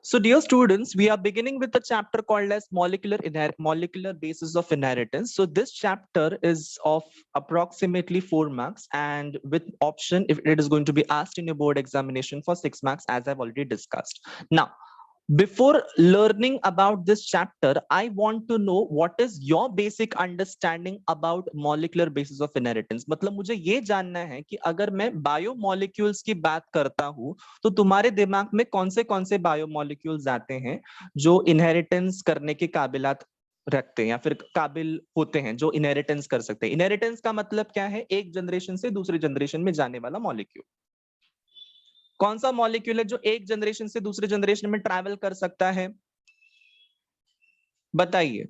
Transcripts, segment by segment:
So dear students, we are beginning with a chapter called as molecular basis of inheritance. So this chapter is of approximately 4 marks, and with option if it is going to be asked in your board examination for 6 marks, as I've already discussed. Now, before learning about this chapter, I want to know what is your basic understanding about molecular basis of inheritance. मतलब मुझे ये जानना है कि अगर मैं biomolecules की बात करता हूं तो तुम्हारे दिमाग में कौन से बायोमोलिक्यूल्स आते हैं जो इनहेरिटेंस करने के काबिलात रखते हैं या फिर काबिल होते हैं, जो इनहेरिटेंस कर सकते हैं। इनहेरिटेंस का मतलब क्या है? एक जनरेशन से दूसरी जनरेशन में जाने वाला मॉलिक्यूल। कौन सा मॉलिक्यूल है जो एक जनरेशन से दूसरे जनरेशन में ट्रैवल कर सकता है? बताइए।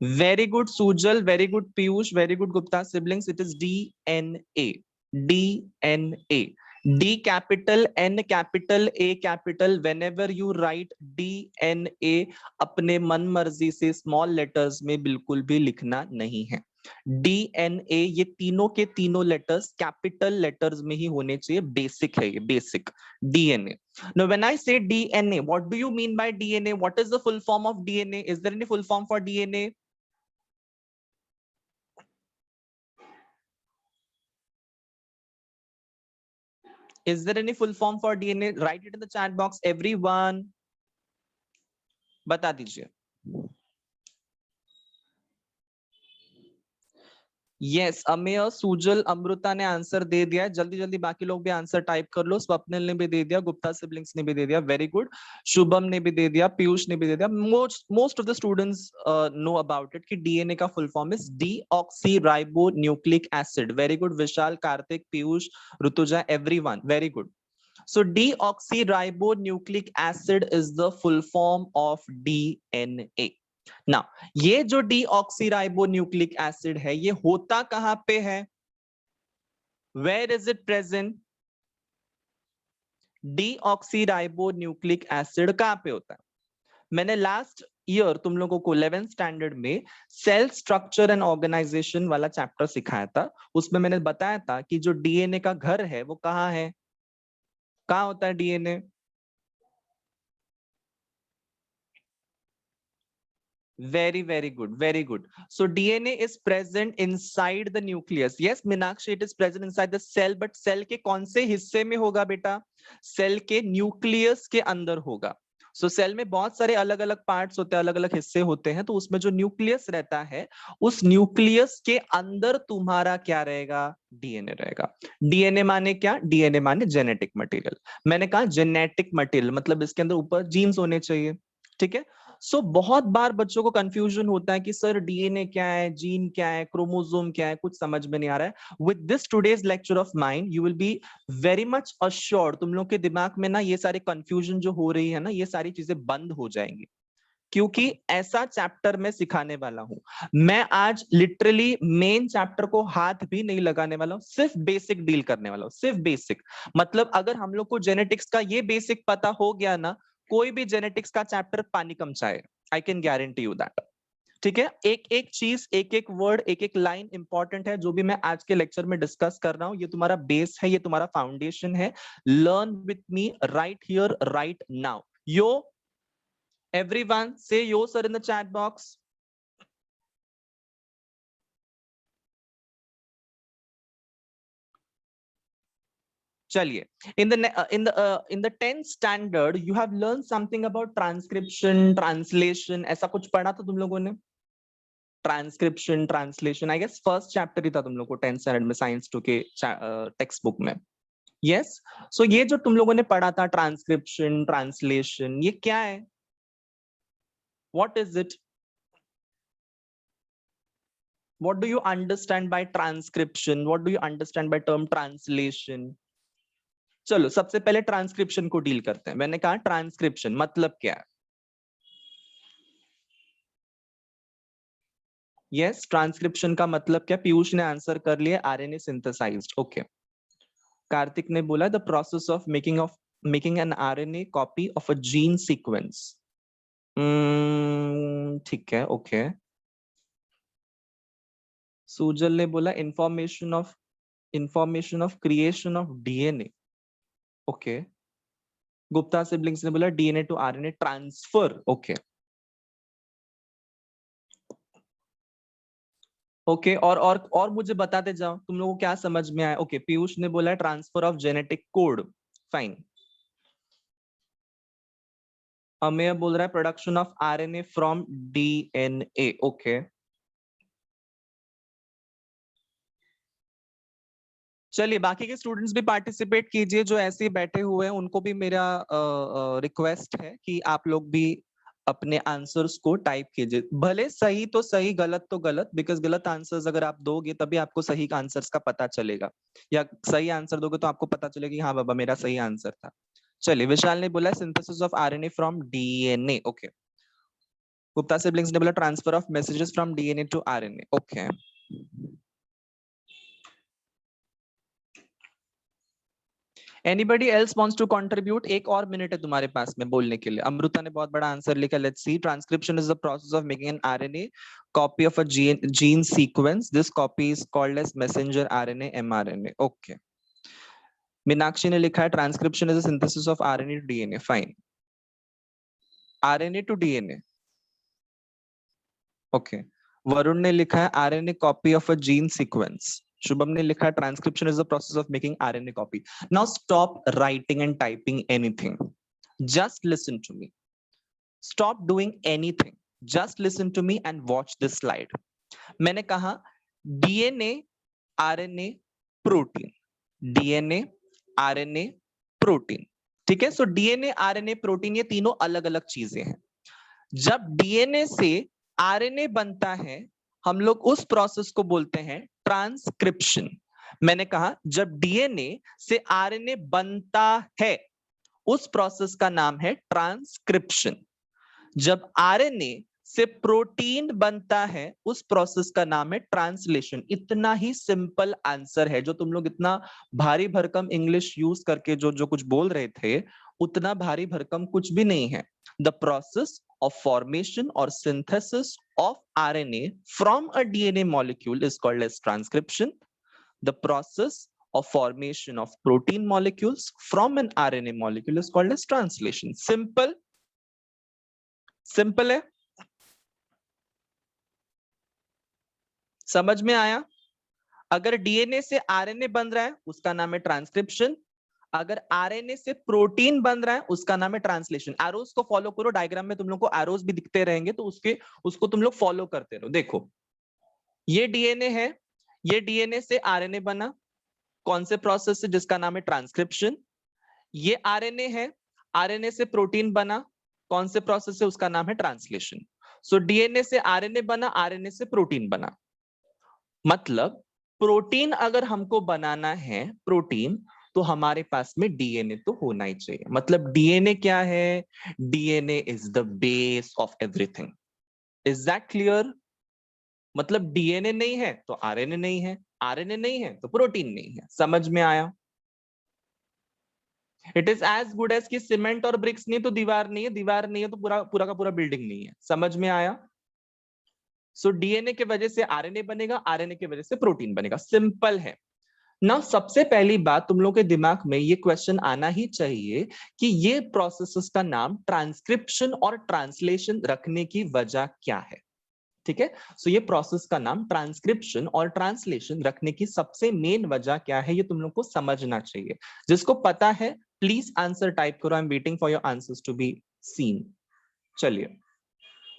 Very good Sujal, very good Piyush, very good Gupta siblings, it is DNA. DNA, D capital N capital A capital, whenever you write DNA अपने मन मर्जी से स्मॉल लेटर्स में बिल्कुल भी लिखना नहीं है। डीएनए ये तीनों के तीनों लेटर्स कैपिटल लेटर्स में ही होने चाहिए। बेसिक है ये, basic DNA. Now, when I say DNA, what do you mean by DNA? What is the full form of DNA? Is there any full form for DNA? Is there any full form for DNA? Write it in the chat box, everyone. बता दीजिए। Yes, Ameya, Sujal, Amrita ने answer दे दिया है। जल्दी जल्दी बाकी लोग भी आंसर टाइप कर लो। स्वप्निल ने भी दे दिया, गुप्ता सिबलिंग्स ने भी दे दिया, वेरी गुड। शुभम ने भी दे दिया, पीयूष ने भी दे दिया। Most of the students know about it कि डीएनए का full form is deoxyribo nucleic acid. Very good Vishal, Kartik, Piyush, Rutuja, everyone, very good. So deoxyribonucleic acid is the full form of DNA. Now, ये जो deoxyribonucleic acid है, ये होता कहां पे है? Where is it present? Deoxyribonucleic acid कहां पे होता है? मैंने लास्ट ईयर तुम लोगों को 11th स्टैंडर्ड में सेल स्ट्रक्चर एंड ऑर्गेनाइजेशन वाला चैप्टर सिखाया था। उसमें मैंने बताया था कि जो डीएनए का घर है वो कहां है? कहां होता है DNA? Very good, very good. So DNA is present inside the nucleus. Yes, Meenakshi, it is present inside the cell, but cell के कौन से हिस्से में होगा बेटा? सेल के न्यूक्लियस के अंदर होगा। सो सेल में बहुत सारे अलग अलग पार्ट्स होते हैं, अलग अलग हिस्से होते हैं, तो उसमें जो न्यूक्लियस रहता है, उस न्यूक्लियस के अंदर तुम्हारा क्या रहेगा? डीएनए रहेगा। डीएनए माने क्या? डीएनए माने जेनेटिक मटेरियल। मैंने कहा जेनेटिक मटेरियल मतलब इसके अंदर ऊपर जीन्स होने चाहिए, ठीक है। सो बहुत बार बच्चों को कंफ्यूजन होता है कि सर डीएनए क्या है, जीन क्या है, क्रोमोसोम क्या है, कुछ समझ में नहीं आ रहा है। With this today's lecture of mind you will be very much assured, तुम लोग के दिमाग में ना ये सारे कंफ्यूजन जो हो रही है ना, ये सारी चीजें बंद हो जाएंगी, क्योंकि ऐसा चैप्टर मैं सिखाने वाला हूं। मैं आज लिटरली मेन चैप्टर को हाथ भी नहीं लगाने वाला हूं, सिर्फ बेसिक डील करने वाला हूं, सिर्फ बेसिक। मतलब अगर हम लोग को जेनेटिक्स का ये बेसिक पता हो गया ना, कोई भी जेनेटिक्स का चैप्टर पानी कम चाहे, I can guarantee you that. ठीक है, एक एक चीज, एक एक वर्ड, एक एक लाइन इंपॉर्टेंट है। जो भी मैं आज के लेक्चर में डिस्कस कर रहा हूं, ये तुम्हारा बेस है, ये तुम्हारा फाउंडेशन है। Learn with me right here right now. Yo everyone say yo sir in the chat box. चलिए, in the 10th standard you have learned something about transcription, translation, ऐसा कुछ पढ़ा था तुम लोगों ने? Transcription, translation, I guess first chapter ही था तुम लोग को 10th स्टैंडर्ड में साइंस 2 के टेक्स्ट बुक में। यस, सो ये जो तुम लोगों ने पढ़ा था ट्रांसक्रिप्शन, ट्रांसलेशन, ये क्या है? What is it? What do you understand by transcription? What do you understand by term translation? चलो सबसे पहले ट्रांसक्रिप्शन को डील करते हैं। मैंने कहा ट्रांसक्रिप्शन मतलब क्या है? यस, ट्रांसक्रिप्शन का मतलब क्या? पीयूष ने आंसर कर लिया, आरएनए सिंथेसाइज्ड। ओके, कार्तिक ने बोला the process of making an RNA copy of a gene sequence. ठीक है, ओके। सुजल ने बोला information of creation of DNA. Okay, Gupta siblings ने बोला DNA to RNA transfer. Okay okay और मुझे बताते जाओ तुम लोगों को क्या समझ में आया। ओके पीयूष ने बोला transfer of genetic code, fine. Ameya बोल रहा है production of RNA from DNA, okay. चलिए बाकी के स्टूडेंट्स भी पार्टिसिपेट कीजिए जो ऐसे ही बैठे हुए हैं, उनको भी मेरा रिक्वेस्ट है कि आप लोग भी अपने आंसर्स को टाइप कीजिए, भले सही तो सही गलत तो गलत, बिकॉज गलत आंसर्स अगर आप दोगे तभी आपको सही आंसर्स का पता चलेगा, या सही आंसर दोगे तो आपको पता चलेगा कि हाँ बाबा मेरा सही आंसर था। चलिए विशाल ने बोला synthesis of RNA from DNA, okay. Gupta siblings ने बोला transfer of messages from DNA to RNA, okay. Anybody else wants to contribute? एक और मिनट है तुम्हारे पास में बोलने के लिए। अमृता ने बहुत बड़ा आंसर लिखा, let's see. Transcription is the process of making an RNA copy of a gene sequence, this copy is called as messenger RNA, mRNA, okay. Meenakshi ने लिखा है transcription is a synthesis of RNA to DNA, fine. RNA to DNA, okay. Varun ने लिखा है RNA copy of a gene sequence. Shubham ने लिखा transcription is the process of making RNA copy. Now stop writing and typing anything, just listen to me, stop doing anything, just listen to me and watch this slide. मैंने कहा DNA RNA protein, DNA RNA protein, ठीक है। So DNA RNA protein ये तीनों अलग अलग चीजें हैं। जब डीएनए से आरएनए बनता है हम लोग उस प्रोसेस को बोलते हैं ट्रांसक्रिप्शन। मैंने कहा जब डीएनए से आरएनए बनता है उस प्रोसेस का नाम है ट्रांसक्रिप्शन। जब आरएनए से प्रोटीन बनता है उस प्रोसेस का नाम है ट्रांसलेशन। इतना ही सिंपल आंसर है। जो तुम लोग इतना भारी भरकम इंग्लिश यूज करके जो जो कुछ बोल रहे थे उतना भारी भरकम कुछ भी नहीं है। The process of formation or synthesis of RNA from a DNA molecule is called as transcription. The process of formation of protein molecules from an RNA molecule is called as translation. Simple, simple है, समझ में आया? अगर DNA से RNA बन रहा है उसका नाम है ट्रांसक्रिप्शन, अगर आरएनए से प्रोटीन बन रहा है उसका नाम है ट्रांसलेशन। एरोस को फॉलो करो, डायग्राम में तुम लोग को एरोस भी दिखते रहेंगे तो उसको तुम लोग फॉलो करते रहो। देखो ये डीएनए है, ये डीएनए से आरएनए बना, कौन से प्रोसेस से, जिसका नाम है ट्रांसक्रिप्शन। ये आरएनए है, आरएनए से प्रोटीन बना, कौन से प्रोसेस से, उसका नाम है ट्रांसलेशन। सो डीएनए से आरएनए बना, आरएनए से प्रोटीन बना। मतलब प्रोटीन अगर हमको बनाना है प्रोटीन तो हमारे पास में डीएनए तो होना ही चाहिए। मतलब डीएनए क्या है? DNA is the base of everything. Is that clear? मतलब डीएनए नहीं है तो आरएनए नहीं है, आरएनए नहीं है तो प्रोटीन नहीं है। समझ में आया? It is as good as कि सीमेंट और ब्रिक्स नहीं तो दीवार नहीं है, दीवार नहीं है तो पूरा पूरा का पूरा बिल्डिंग नहीं है। समझ में आया? सो डीएनए के वजह से आरएनए बनेगा, आरएनए की वजह से प्रोटीन बनेगा। सिंपल है ना। सबसे पहली बात तुम लोग के दिमाग में ये क्वेश्चन आना ही चाहिए कि ये प्रोसेसेस का नाम ट्रांसक्रिप्शन और ट्रांसलेशन रखने की वजह क्या है। ठीक है, सो ये प्रोसेस का नाम ट्रांसक्रिप्शन और ट्रांसलेशन रखने की सबसे मेन वजह क्या है ये तुम लोग को समझना चाहिए। जिसको पता है प्लीज आंसर टाइप करो। I am waiting for your answers to be seen. चलिए,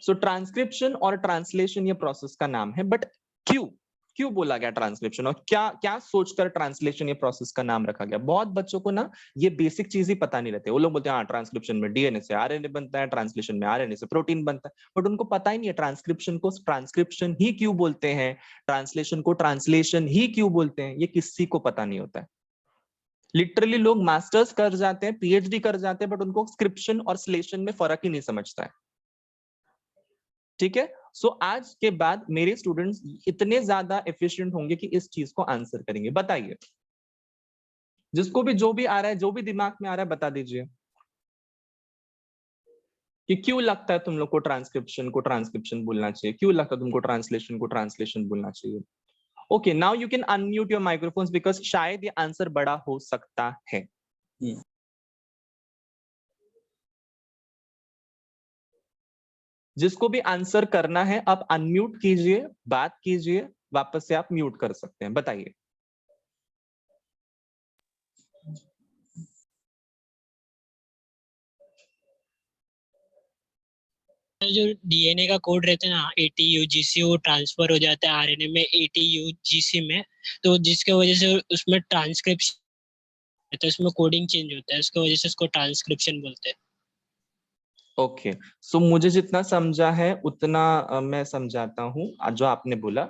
सो ट्रांसक्रिप्शन और ट्रांसलेशन ये प्रोसेस का नाम है, बट क्यों क्यों बोला गया ट्रांसक्रिप्शन और क्या क्या सोचकर ट्रांसलेशन ये प्रोसेस का नाम रखा गया? बहुत बच्चों को ना ये बेसिक चीज ही पता नहीं रहती। वो लोग बोलते हैं हाँ ट्रांसक्रिप्शन में डीएनए से आरएनए बनता है, ट्रांसलेशन में आरएनए से प्रोटीन बनता है, बट उनको पता ही नहीं है ट्रांसक्रिप्शन को ट्रांसक्रिप्शन ही क्यों बोलते हैं, ट्रांसलेशन को ट्रांसलेशन ही क्यों बोलते हैं, ये किसी को पता नहीं होता है। लिटरली लोग मास्टर्स कर जाते हैं, पीएचडी कर जाते हैं, बट उनको स्क्रिप्शन और स्लेशन में फर्क ही नहीं समझता है। ठीक है, सो आज के बाद मेरे स्टूडेंट्स इतने ज्यादा एफिशिएंट होंगे कि इस चीज को आंसर करेंगे। बताइए, जिसको भी जो भी आ रहा है, जो भी दिमाग में आ रहा है बता दीजिए कि क्यों लगता है तुम लोग को ट्रांसक्रिप्शन बोलना चाहिए, क्यों लगता है तुमको ट्रांसलेशन को ट्रांसलेशन बोलना चाहिए। Okay, now you can unmute your microphones because शायद ये आंसर बड़ा हो सकता है। जिसको भी आंसर करना है आप अनम्यूट कीजिए, बात कीजिए, वापस से आप म्यूट कर सकते हैं। बताइए। जो डीएनए का कोड रहता है ना ATUGC, वो ट्रांसफर हो जाता है आरएनए में ATUGC में, तो जिसके वजह से उसमें ट्रांसक्रिप्शन, तो उसमें कोडिंग चेंज होता है, उसकी वजह से उसको ट्रांसक्रिप्शन बोलते हैं। ओके, सो मुझे जितना समझा है उतना मैं समझाता हूँ। जो आपने बोला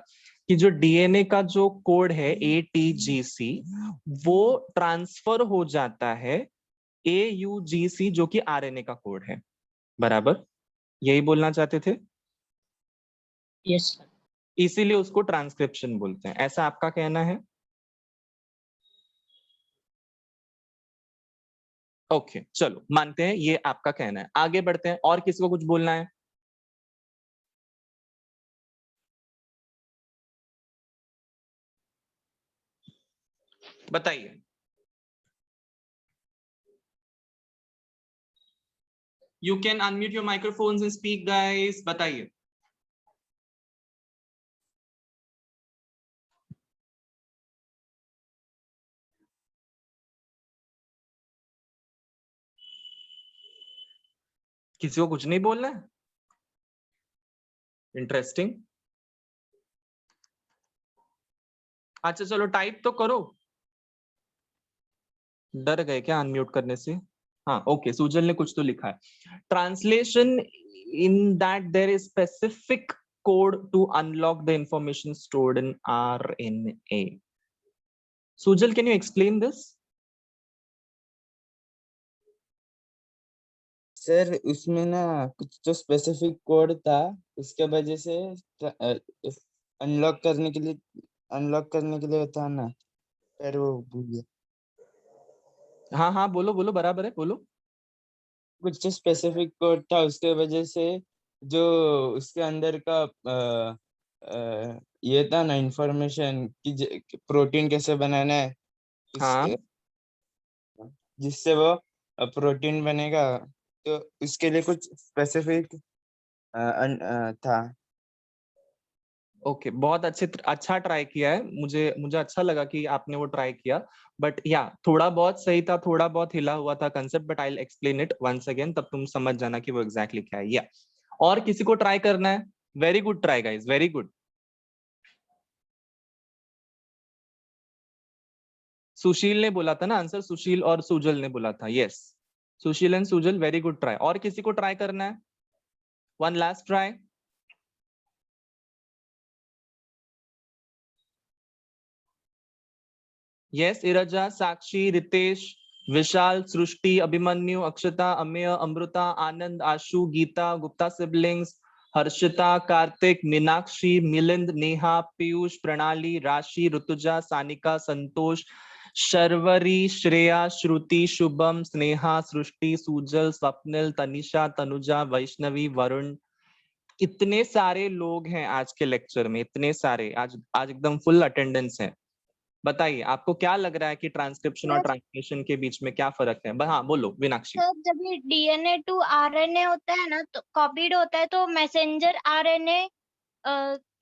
कि जो डीएनए का जो कोड है ATGC, वो ट्रांसफर हो जाता है AUGC जो कि आरएनए का कोड है, बराबर? यही बोलना चाहते थे? Yes sir. इसीलिए उसको ट्रांसक्रिप्शन बोलते हैं, ऐसा आपका कहना है? ओके, चलो मानते हैं ये आपका कहना है। आगे बढ़ते हैं, और किसी को कुछ बोलना है? बताइए। You can unmute your microphones and speak guys, बताइए। किसी को कुछ नहीं बोलना है? इंटरेस्टिंग। अच्छा चलो टाइप तो करो। डर गए क्या अनम्यूट करने से? हाँ ओके, सुजल ने कुछ तो लिखा है। Translation in that there is specific code to unlock the information stored in RNA. Sujal, can you explain this? Sir उसमें ना कुछ तो स्पेसिफिक कोड था, उसके वजह से अनलॉक करने के लिए था ना, फिर वो भूल गया। हाँ हाँ बोलो बोलो, बराबर है, बोलो। कुछ तो स्पेसिफिक कोड था, उसके वजह से जो उसके अंदर का ये था ना इंफॉर्मेशन कि प्रोटीन कैसे बनाना है, हाँ जिससे वो प्रोटीन बनेगा, तो उसके लिए कुछ स्पेसिफिक था। ओके, बहुत अच्छा ट्राई किया है। मुझे मुझे अच्छा लगा कि आपने वो ट्राई किया। बट या थोड़ा बहुत सही था, थोड़ा बहुत हिला हुआ था concept, but I will explain it once again, तब तुम समझ जाना कि वो एग्जैक्टली क्या है। या और किसी को ट्राई करना है? Very good try guys, very good. Sushil ने बोला था ना आंसर, सुशील और सुजल ने बोला था। Yes, Sushil and Sujal, very good try. और किसी को ट्राई करना है? One last try. यस, इरजा, साक्षी, रितेश, विशाल, सृष्टि, अभिमन्यु, अक्षता, अमेय, अमृता, आनंद, आशु, गीता, गुप्ता सिबलिंग्स, हर्षिता, कार्तिक, मीनाक्षी, मिलिंद, नेहा, पीयूष, प्रणाली, राशि, ऋतुजा, सानिका, संतोष, शर्वरी, श्रेया, श्रुति, शुभम, स्नेहा, सृष्टि, सुजल, स्वप्निल, तनिषा, तनुजा, वैष्णवी, वरुण। इतने सारे लोग हैं आज के लेक्चर में, इतने सारे। आज आज एकदम फुल अटेंडेंस है। बताइए आपको क्या लग रहा है कि ट्रांसक्रिप्शन और ट्रांसलेशन के बीच में क्या फर्क है? हाँ बोलो मीनाक्षी। सर जब ये DNA टू RNA होता है ना, तो कॉपीड होता है, तो मैसेंजर RNA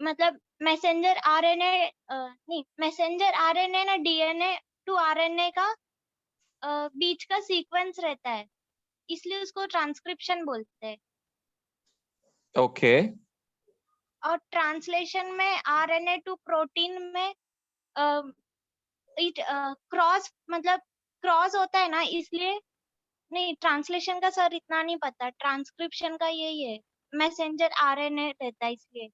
मतलब मैसेंजर RNA नहीं, मैसेंजर RNA ना DNA टू RNA का बीच का सीक्वेंस रहता है, इसलिए उसको ट्रांसक्रिप्शन बोलते हैं। ओके और ट्रांसलेशन में RNA टू प्रोटीन में क्रॉस मतलब क्रॉस होता है ना, इसलिए नहीं, ट्रांसलेशन का सर इतना नहीं पता, ट्रांसक्रिप्शन का यही है, मैसेंजर RNA रहता है इसलिए।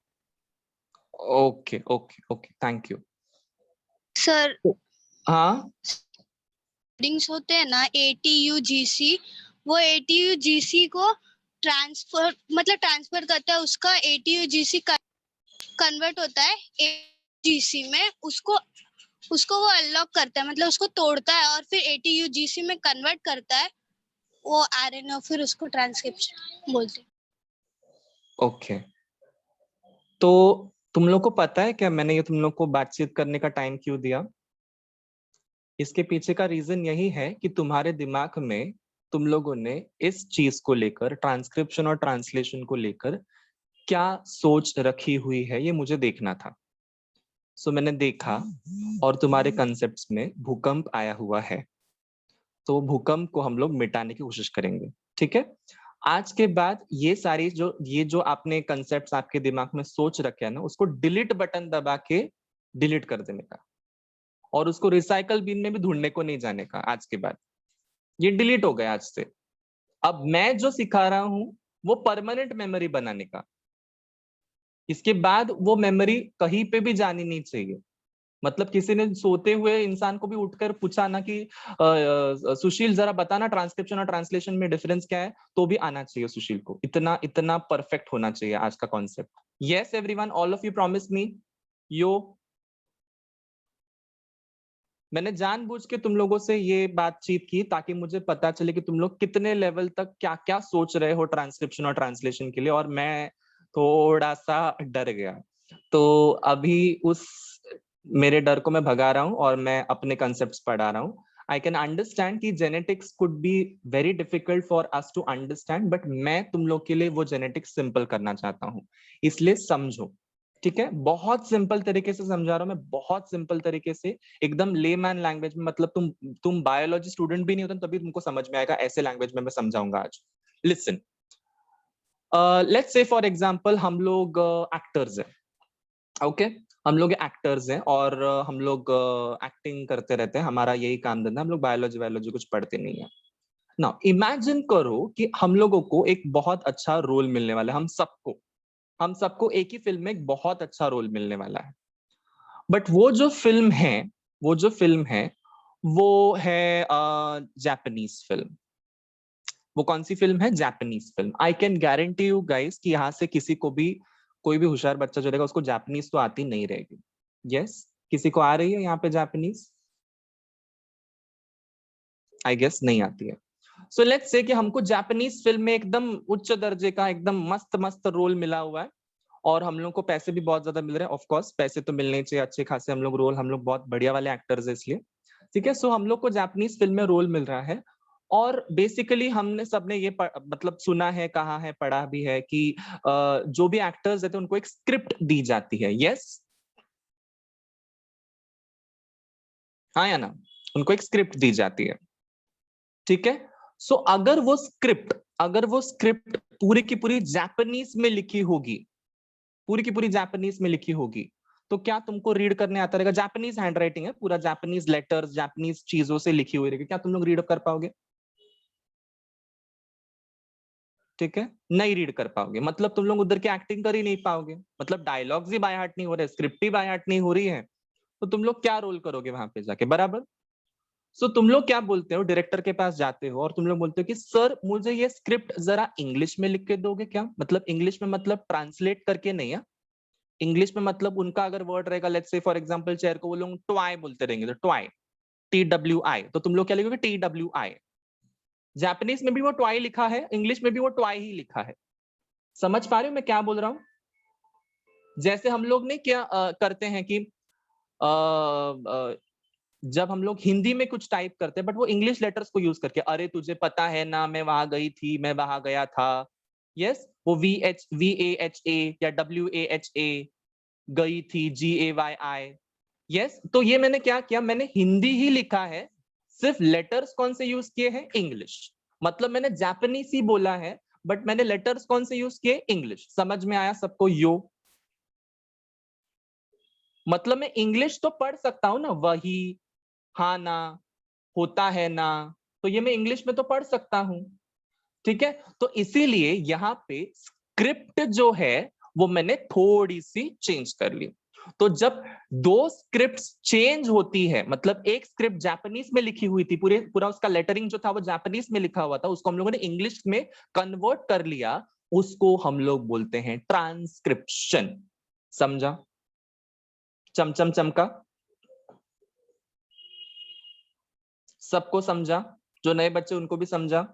Okay okay okay, thank you sir. हाँ लिंक्स होते हैं ना ATUGC, वो ATUGC को ट्रांसफर करता है, उसका ATUGC कन्वर्ट होता है ATUGC में, उसको वो अनलॉक करता है, मतलब उसको तोड़ता है और फिर ATUGC में कन्वर्ट करता है वो RNA, फिर उसको ट्रांसक्रिप्शन बोलते हैं। ओके, तो तुम लोग को पता है क्या मैंने ये तुम लोग को बातचीत करने का टाइम क्यों दिया? इसके पीछे का रीजन यही है कि तुम्हारे दिमाग में तुम लोगों ने इस चीज को लेकर, ट्रांसक्रिप्शन और ट्रांसलेशन को लेकर क्या सोच रखी हुई है ये मुझे देखना था। सो मैंने देखा और तुम्हारे कंसेप्ट्स में भूकंप आया हुआ है, तो भूकंप को हम लोग मिटाने की कोशिश करेंगे। ठीक है, आज के बाद ये सारी जो आपने कंसेप्ट्स आपके दिमाग में सोच रखे हैं ना, उसको डिलीट बटन दबा के डिलीट कर देने का, और उसको रिसाइकल बिन में भी ढूंढने को नहीं जाने का। आज के बाद ये डिलीट हो गया आज से। अब मैं जो सिखा रहा हूं वो परमानेंट मेमोरी बनाने का। इसके बाद वो मेमोरी कहीं पे भी जानी नहीं चाहिए। मतलब किसी ने सोते हुए इंसान को भी उठकर पूछा ना कि सुशील जरा बताना ट्रांसक्रिप्शन और ट्रांसलेशन में डिफरेंस क्या है, तो भी आना चाहिए सुशील को। इतना इतना परफेक्ट होना चाहिए आज का concept. Yes everyone, all of you promise me yo. मैंने जानबूझ के तुम लोगों से ये बातचीत की ताकि मुझे पता चले कि तुम लोग कितने लेवल तक क्या क्या सोच रहे हो ट्रांसक्रिप्शन और ट्रांसलेशन के लिए, और मैं थोड़ा सा डर गया। तो अभी उस मेरे डर को मैं भगा रहा हूं और मैं अपने कंसेप्ट्स पढ़ा रहा हूं। आई कैन अंडरस्टैंड कि genetics could be very difficult for us to understand, but मैं तुम लोग के लिए वो जेनेटिक्स सिंपल करना चाहता हूं, इसलिए समझो। ठीक है, बहुत सिंपल तरीके से समझा रहा हूं मैं, बहुत सिंपल तरीके से, एकदम लेमैन लैंग्वेज में। मतलब तुम बायोलॉजी स्टूडेंट भी नहीं होते तभी तुमको समझ में आएगा, ऐसे लैंग्वेज में मैं समझाऊंगा आज। Listen, let's say for example हम लोग एक्टर्स हैं। ओके, हम लोग एक्टर्स हैं और हम लोग एक्टिंग करते रहते हैं, हमारा यही काम धंधा। हम लोग बायोलॉजी कुछ पढ़ते नहीं है ना। इमेजिन करो कि हम लोगों को एक बहुत अच्छा रोल मिलने वाला है, हम सबको एक ही फिल्म में एक बहुत अच्छा रोल मिलने वाला है। बट वो जो फिल्म है वो है जापानीज फिल्म। वो कौन सी फिल्म है? Japanese film. I can guarantee you guys कि यहाँ से किसी को भी, कोई भी होशियार बच्चा जो रहेगा उसको जापानीज तो आती नहीं रहेगी। यस, किसी को आ रही है यहाँ पे जापानीज? आई गेस नहीं आती है। सो लेट्स से कि हमको जापानीज फिल्म में एकदम उच्च दर्जे का एकदम मस्त मस्त रोल मिला हुआ है, और हम लोग को पैसे भी बहुत ज्यादा मिल रहे हैं। ऑफ कोर्स पैसे तो मिलने चाहिए अच्छे खासे, हम लोग बहुत बढ़िया वाले एक्टर्स है इसलिए। ठीक है, सो हम लोग को जापानीज फिल्म में रोल मिल रहा है, और बेसिकली हमने सबने ये मतलब सुना है, कहा है, पढ़ा भी है कि जो भी एक्टर्स रहते हैं उनको एक स्क्रिप्ट दी जाती है। यस, हाँ या ना? उनको एक स्क्रिप्ट दी जाती है। ठीक है, सो अगर वो स्क्रिप्ट पूरी की पूरी जापानीज में लिखी होगी, पूरी की पूरी जापानीज में लिखी होगी, तो क्या तुमको रीड करने आता रहेगा? जापानीज हैंडराइटिंग है, पूरा जापानीज लेटर्स, जापानीज चीजों से लिखी हुई रहेगी, क्या तुम लोग रीड कर पाओगे? ठीक है, नहीं रीड कर पाओगे। मतलब तुम लोग उधर की एक्टिंग कर ही नहीं पाओगे, मतलब डायलॉग्स ही बाय हार्ट नहीं हो रहे, स्क्रिप्ट ही बाय हार्ट नहीं हो रही है, तो तुम लोग क्या रोल करोगे वहां पे जाके? बराबर। सो तुम लोग क्या बोलते हो? डायरेक्टर के पास जाते हो और तुम लोग बोलते हो कि सर मुझे ये स्क्रिप्ट जरा इंग्लिश में लिख के दोगे क्या? मतलब इंग्लिश में, मतलब ट्रांसलेट करके नहीं है, इंग्लिश में मतलब उनका अगर वर्ड रहेगा, let's say for example chair को वो लोग ट्वाई बोलते रहेंगे, तो ट्वाई, TWI, तो तुम लोग क्या लिखोगे? TWI। जापानीज में भी वो ट्वाई लिखा है, इंग्लिश में भी वो ट्वाई ही लिखा है। समझ पा रहे हो मैं क्या बोल रहा हूं? जैसे हम लोग ने क्या करते हैं कि जब हम लोग हिंदी में कुछ टाइप करते हैं बट वो इंग्लिश लेटर्स को यूज करके, अरे तुझे पता है ना, मैं वहां गई थी, मैं वहां गया था। यस, वो VAHA या WAHA, गई थी, GAYI। यस, तो ये मैंने क्या किया, मैंने हिंदी ही लिखा है, सिर्फ लेटर्स कौन से यूज किए हैं? इंग्लिश। मतलब मैंने जापानीज ही बोला है बट मैंने लेटर्स कौन से यूज किए? इंग्लिश। समझ में आया सबको? यो, मतलब मैं इंग्लिश तो पढ़ सकता हूं ना, वही, हाँ ना, होता है ना, तो ये मैं इंग्लिश में तो पढ़ सकता हूं। ठीक है, तो इसीलिए यहाँ पे स्क्रिप्ट जो है वो मैंने थोड़ी सी चेंज कर ली। तो जब दो स्क्रिप्ट्स चेंज होती है, मतलब एक स्क्रिप्ट जापानीज में लिखी हुई थी, पूरा उसका लेटरिंग जो था वो जापानीज में लिखा हुआ था, उसको हम लोगों ने इंग्लिश में कन्वर्ट कर लिया, उसको हम लोग बोलते हैं ट्रांसक्रिप्शन। समझा? चमचम चमका? सबको समझा? जो नए बच्चे उनको भी समझा?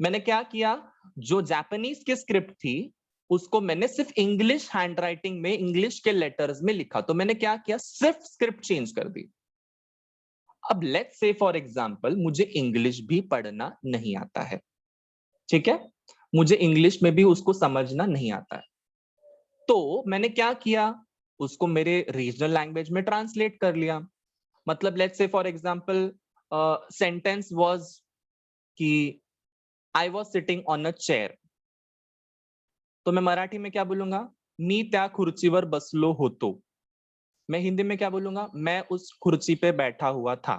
मैंने क्या किया, जो जापानीज की स्क्रिप्ट थी उसको मैंने सिर्फ इंग्लिश हैंडराइटिंग में, इंग्लिश के लेटर्स में लिखा। तो मैंने क्या किया, सिर्फ स्क्रिप्ट चेंज कर दी। अब लेट्स से फॉर एग्जांपल मुझे इंग्लिश भी पढ़ना नहीं आता है, ठीक है, मुझे इंग्लिश में भी उसको समझना नहीं आता है, तो मैंने क्या किया, उसको मेरे रीजनल लैंग्वेज में ट्रांसलेट कर लिया। मतलब let's say for example sentence was कि I was sitting on a chair, तो मैं मराठी में क्या बोलूंगा, मी त्या खुर्चीवर बसलो होतो। मैं हिंदी में क्या बोलूंगा, मैं उस खुर्ची पे बैठा हुआ था।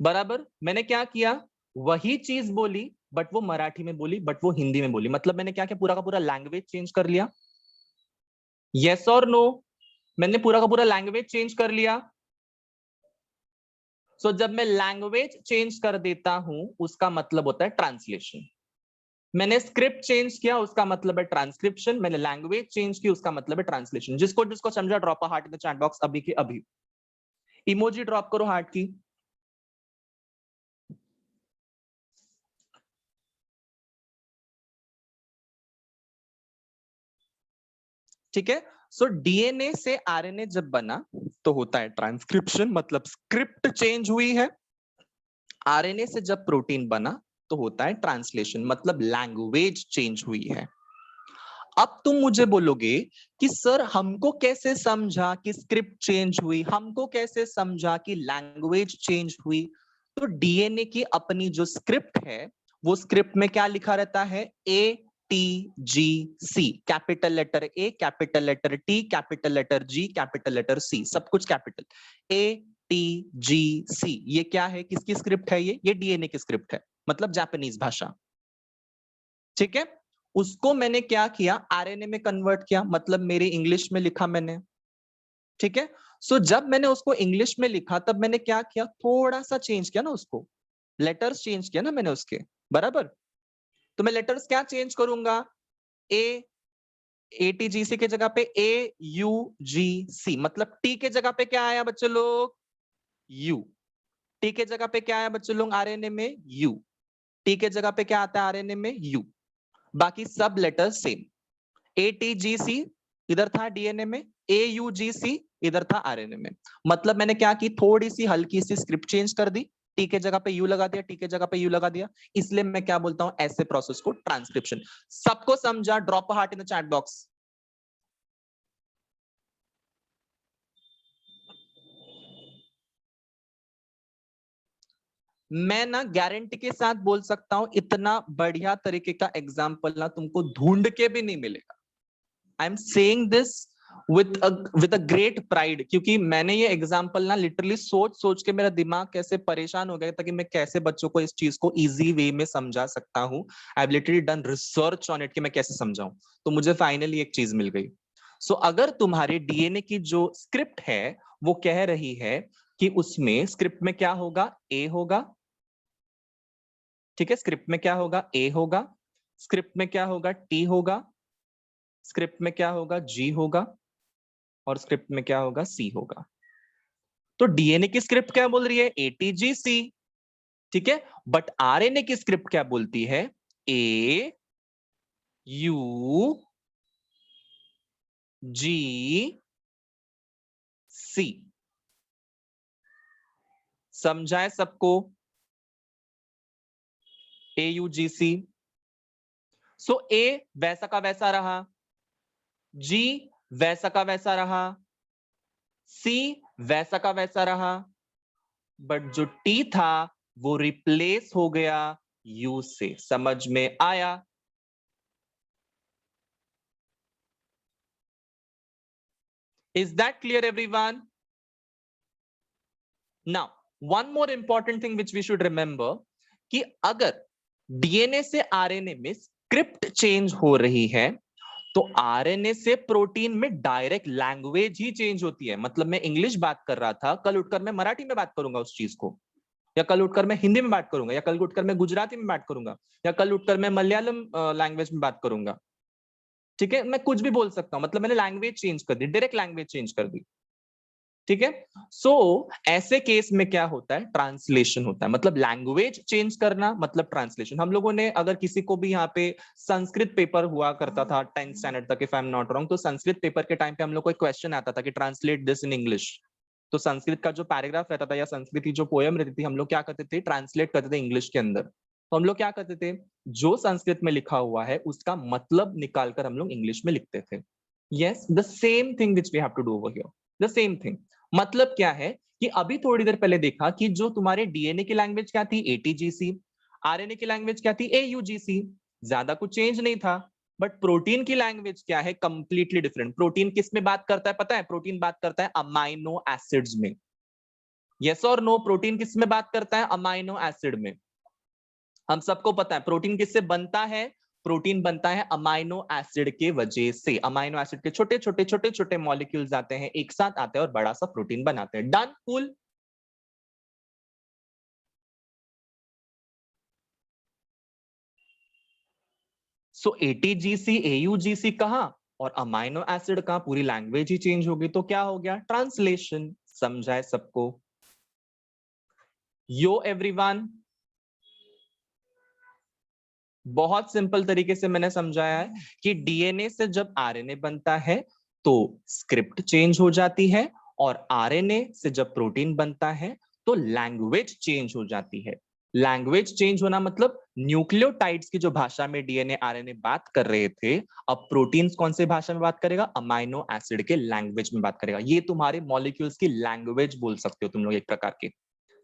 बराबर, मैंने क्या किया, वही चीज बोली बट वो मराठी में बोली, बट वो हिंदी में बोली। मतलब मैंने क्या किया, पूरा का पूरा लैंग्वेज चेंज कर लिया। यस और नो, मैंने पूरा का पूरा लैंग्वेज चेंज कर लिया। सो जब मैं लैंग्वेज चेंज कर देता हूं उसका मतलब होता है ट्रांसलेशन। मैंने स्क्रिप्ट चेंज किया उसका मतलब है ट्रांसक्रिप्शन, मैंने लैंग्वेज चेंज की उसका मतलब है ट्रांसलेशन। जिसको जिसको समझा drop a heart in the chat box अभी के अभी। इमोजी ड्रॉप करो हार्ट की। ठीक है, सो डीएनए से आरएनए जब बना तो होता है ट्रांसक्रिप्शन, मतलब स्क्रिप्ट चेंज हुई है। आरएनए से जब प्रोटीन बना तो होता है ट्रांसलेशन, मतलब लैंग्वेज चेंज हुई है। अब तुम मुझे बोलोगे कि सर हमको कैसे समझा कि स्क्रिप्ट चेंज हुई, हमको कैसे समझा कि लैंग्वेज चेंज हुई। तो डीएनए की अपनी जो स्क्रिप्ट है वो स्क्रिप्ट में क्या लिखा रहता है, ATGC, capital letter A, capital letter T, capital letter G, capital letter C, सब कुछ कैपिटल। ATGC ये क्या है, किसकी स्क्रिप्ट है, ये डीएनए की स्क्रिप्ट है, मतलब जापानीज भाषा। ठीक है, उसको मैंने क्या किया, आरएनए में कन्वर्ट किया, मतलब मेरी इंग्लिश में लिखा मैंने। ठीक है, सो जब मैंने उसको इंग्लिश में लिखा तब मैंने क्या किया, थोड़ा सा चेंज किया ना, उसको लेटर्स चेंज किया ना मैंने उसके, बराबर। तो मैं लेटर्स क्या चेंज करूंगा, ATGC के जगह पे AUGC, मतलब टी के जगह पे क्या आया बच्चे लोग, यू। टी के जगह पे क्या आया बच्चे लोग आरएनए में, यू। टी के जगह पे क्या आता है आरएनए में, यू। बाकी सब लेटर सेम। ATGC इधर था डीएनए में, AUGC इधर था आरएनए में। मतलब मैंने क्या की, थोड़ी सी हल्की सी स्क्रिप्ट चेंज कर दी, टी के जगह पे यू लगा दिया, टी के जगह पे यू लगा दिया, इसलिए मैं क्या बोलता हूं, ऐसे प्रोसेस को ट्रांसक्रिप्शन। सबको समझा, drop heart in the chat box. मैं ना गारंटी के साथ बोल सकता हूं, इतना बढ़िया तरीके का एग्जाम्पल ना तुमको ढूंढ के भी नहीं मिलेगा। I am saying this with a great pride, क्योंकि मैंने ये एग्जाम्पल ना लिटरली सोच सोच के मेरा दिमाग कैसे परेशान हो गया था कि मैं कैसे बच्चों को इस चीज को इजी वे में समझा सकता हूं। I have literally done research on it कि मैं कैसे समझाऊं, तो मुझे फाइनली एक चीज मिल गई। सो अगर तुम्हारे डीएनए की जो स्क्रिप्ट है वो कह रही है कि उसमें स्क्रिप्ट में क्या होगा, ए होगा। ठीक है, स्क्रिप्ट में क्या होगा, ए होगा। स्क्रिप्ट में क्या होगा, टी होगा। स्क्रिप्ट में क्या होगा, जी होगा। और स्क्रिप्ट में क्या होगा, सी होगा। तो डीएनए की स्क्रिप्ट क्या बोल रही है, ATGC। ठीक है, बट आरएनए की स्क्रिप्ट क्या बोलती है, AUGC। समझाए सबको, AUGC। सो ए वैसा का वैसा रहा, जी वैसा का वैसा रहा, सी वैसा का वैसा रहा, बट जो टी था वो रिप्लेस हो गया यू से। समझ में आया? Is that clear, everyone? Now, one more important thing which we should remember कि अगर डीएनए से आरएनए में स्क्रिप्ट चेंज हो रही है तो आरएनए से प्रोटीन में डायरेक्ट लैंग्वेज ही चेंज होती है। मतलब मैं इंग्लिश बात कर रहा था, कल उठकर मैं मराठी में बात करूंगा उस चीज को, या कल उठकर मैं हिंदी में बात करूंगा, या कल उठकर मैं गुजराती में बात करूंगा, या कल उठकर मैं मलयालम लैंग्वेज में बात करूंगा। ठीक है, मैं कुछ भी बोल सकता हूं, मतलब मैंने लैंग्वेज चेंज कर दी, डायरेक्ट लैंग्वेज चेंज कर दी। ठीक है, सो ऐसे केस में क्या होता है, ट्रांसलेशन होता है। मतलब लैंग्वेज चेंज करना मतलब ट्रांसलेशन। हम लोगों ने, अगर किसी को भी यहाँ पे संस्कृत पेपर हुआ करता था 10th स्टैंडर्ड तक, if I am not wrong, तो संस्कृत पेपर के टाइम पे हम लोग को एक क्वेश्चन आता था कि ट्रांसलेट दिस इन इंग्लिश। तो संस्कृत का जो पैराग्राफ रहता था या संस्कृत की जो पोएम रहती थी, हम लोग क्या करते थे, ट्रांसलेट करते थे इंग्लिश के अंदर। तो हम लोग क्या करते थे, जो संस्कृत में लिखा हुआ है उसका मतलब निकालकर हम लोग इंग्लिश में लिखते थे। Yes, the same thing which we have to do over here, the same thing. मतलब क्या है कि अभी थोड़ी देर पहले देखा कि जो तुम्हारे डीएनए की लैंग्वेज क्या थी, एटीजीसी, आरएनए की लैंग्वेज क्या थी, एयूजीसी, ज्यादा कुछ चेंज नहीं था। बट प्रोटीन की लैंग्वेज क्या है, कंप्लीटली डिफरेंट। प्रोटीन किस में बात करता है पता है, प्रोटीन बात करता है अमाइनो एसिड्स में। यस और नो, प्रोटीन किस में बात करता है, अमाइनो एसिड में। हम सबको पता है प्रोटीन किससे बनता है, प्रोटीन बनता है अमाइनो एसिड के वजह से। अमाइनो एसिड के छोटे छोटे छोटे छोटे मॉलिक्यूल्स आते हैं, एक साथ आते हैं और बड़ा सा प्रोटीन बनाते हैं। Done, cool. So ATGC AUGC कहा और अमाइनो एसिड का, पूरी लैंग्वेज ही चेंज होगी। तो क्या हो गया, ट्रांसलेशन। समझाए सबको? यो एवरीवन, बहुत सिंपल तरीके से मैंने समझाया है कि डीएनए से जब आरएनए बनता है तो स्क्रिप्ट चेंज हो जाती है, और आरएनए से जब प्रोटीन बनता है तो लैंग्वेज चेंज हो जाती है। लैंग्वेज चेंज होना मतलब न्यूक्लियोटाइड्स की जो भाषा में डीएनए आरएनए बात कर रहे थे, अब प्रोटीन्स कौन से भाषा में बात करेगा, अमाइनो एसिड के लैंग्वेज में बात करेगा। ये तुम्हारे मॉलिक्यूल्स की लैंग्वेज बोल सकते हो तुम लोग एक प्रकार की,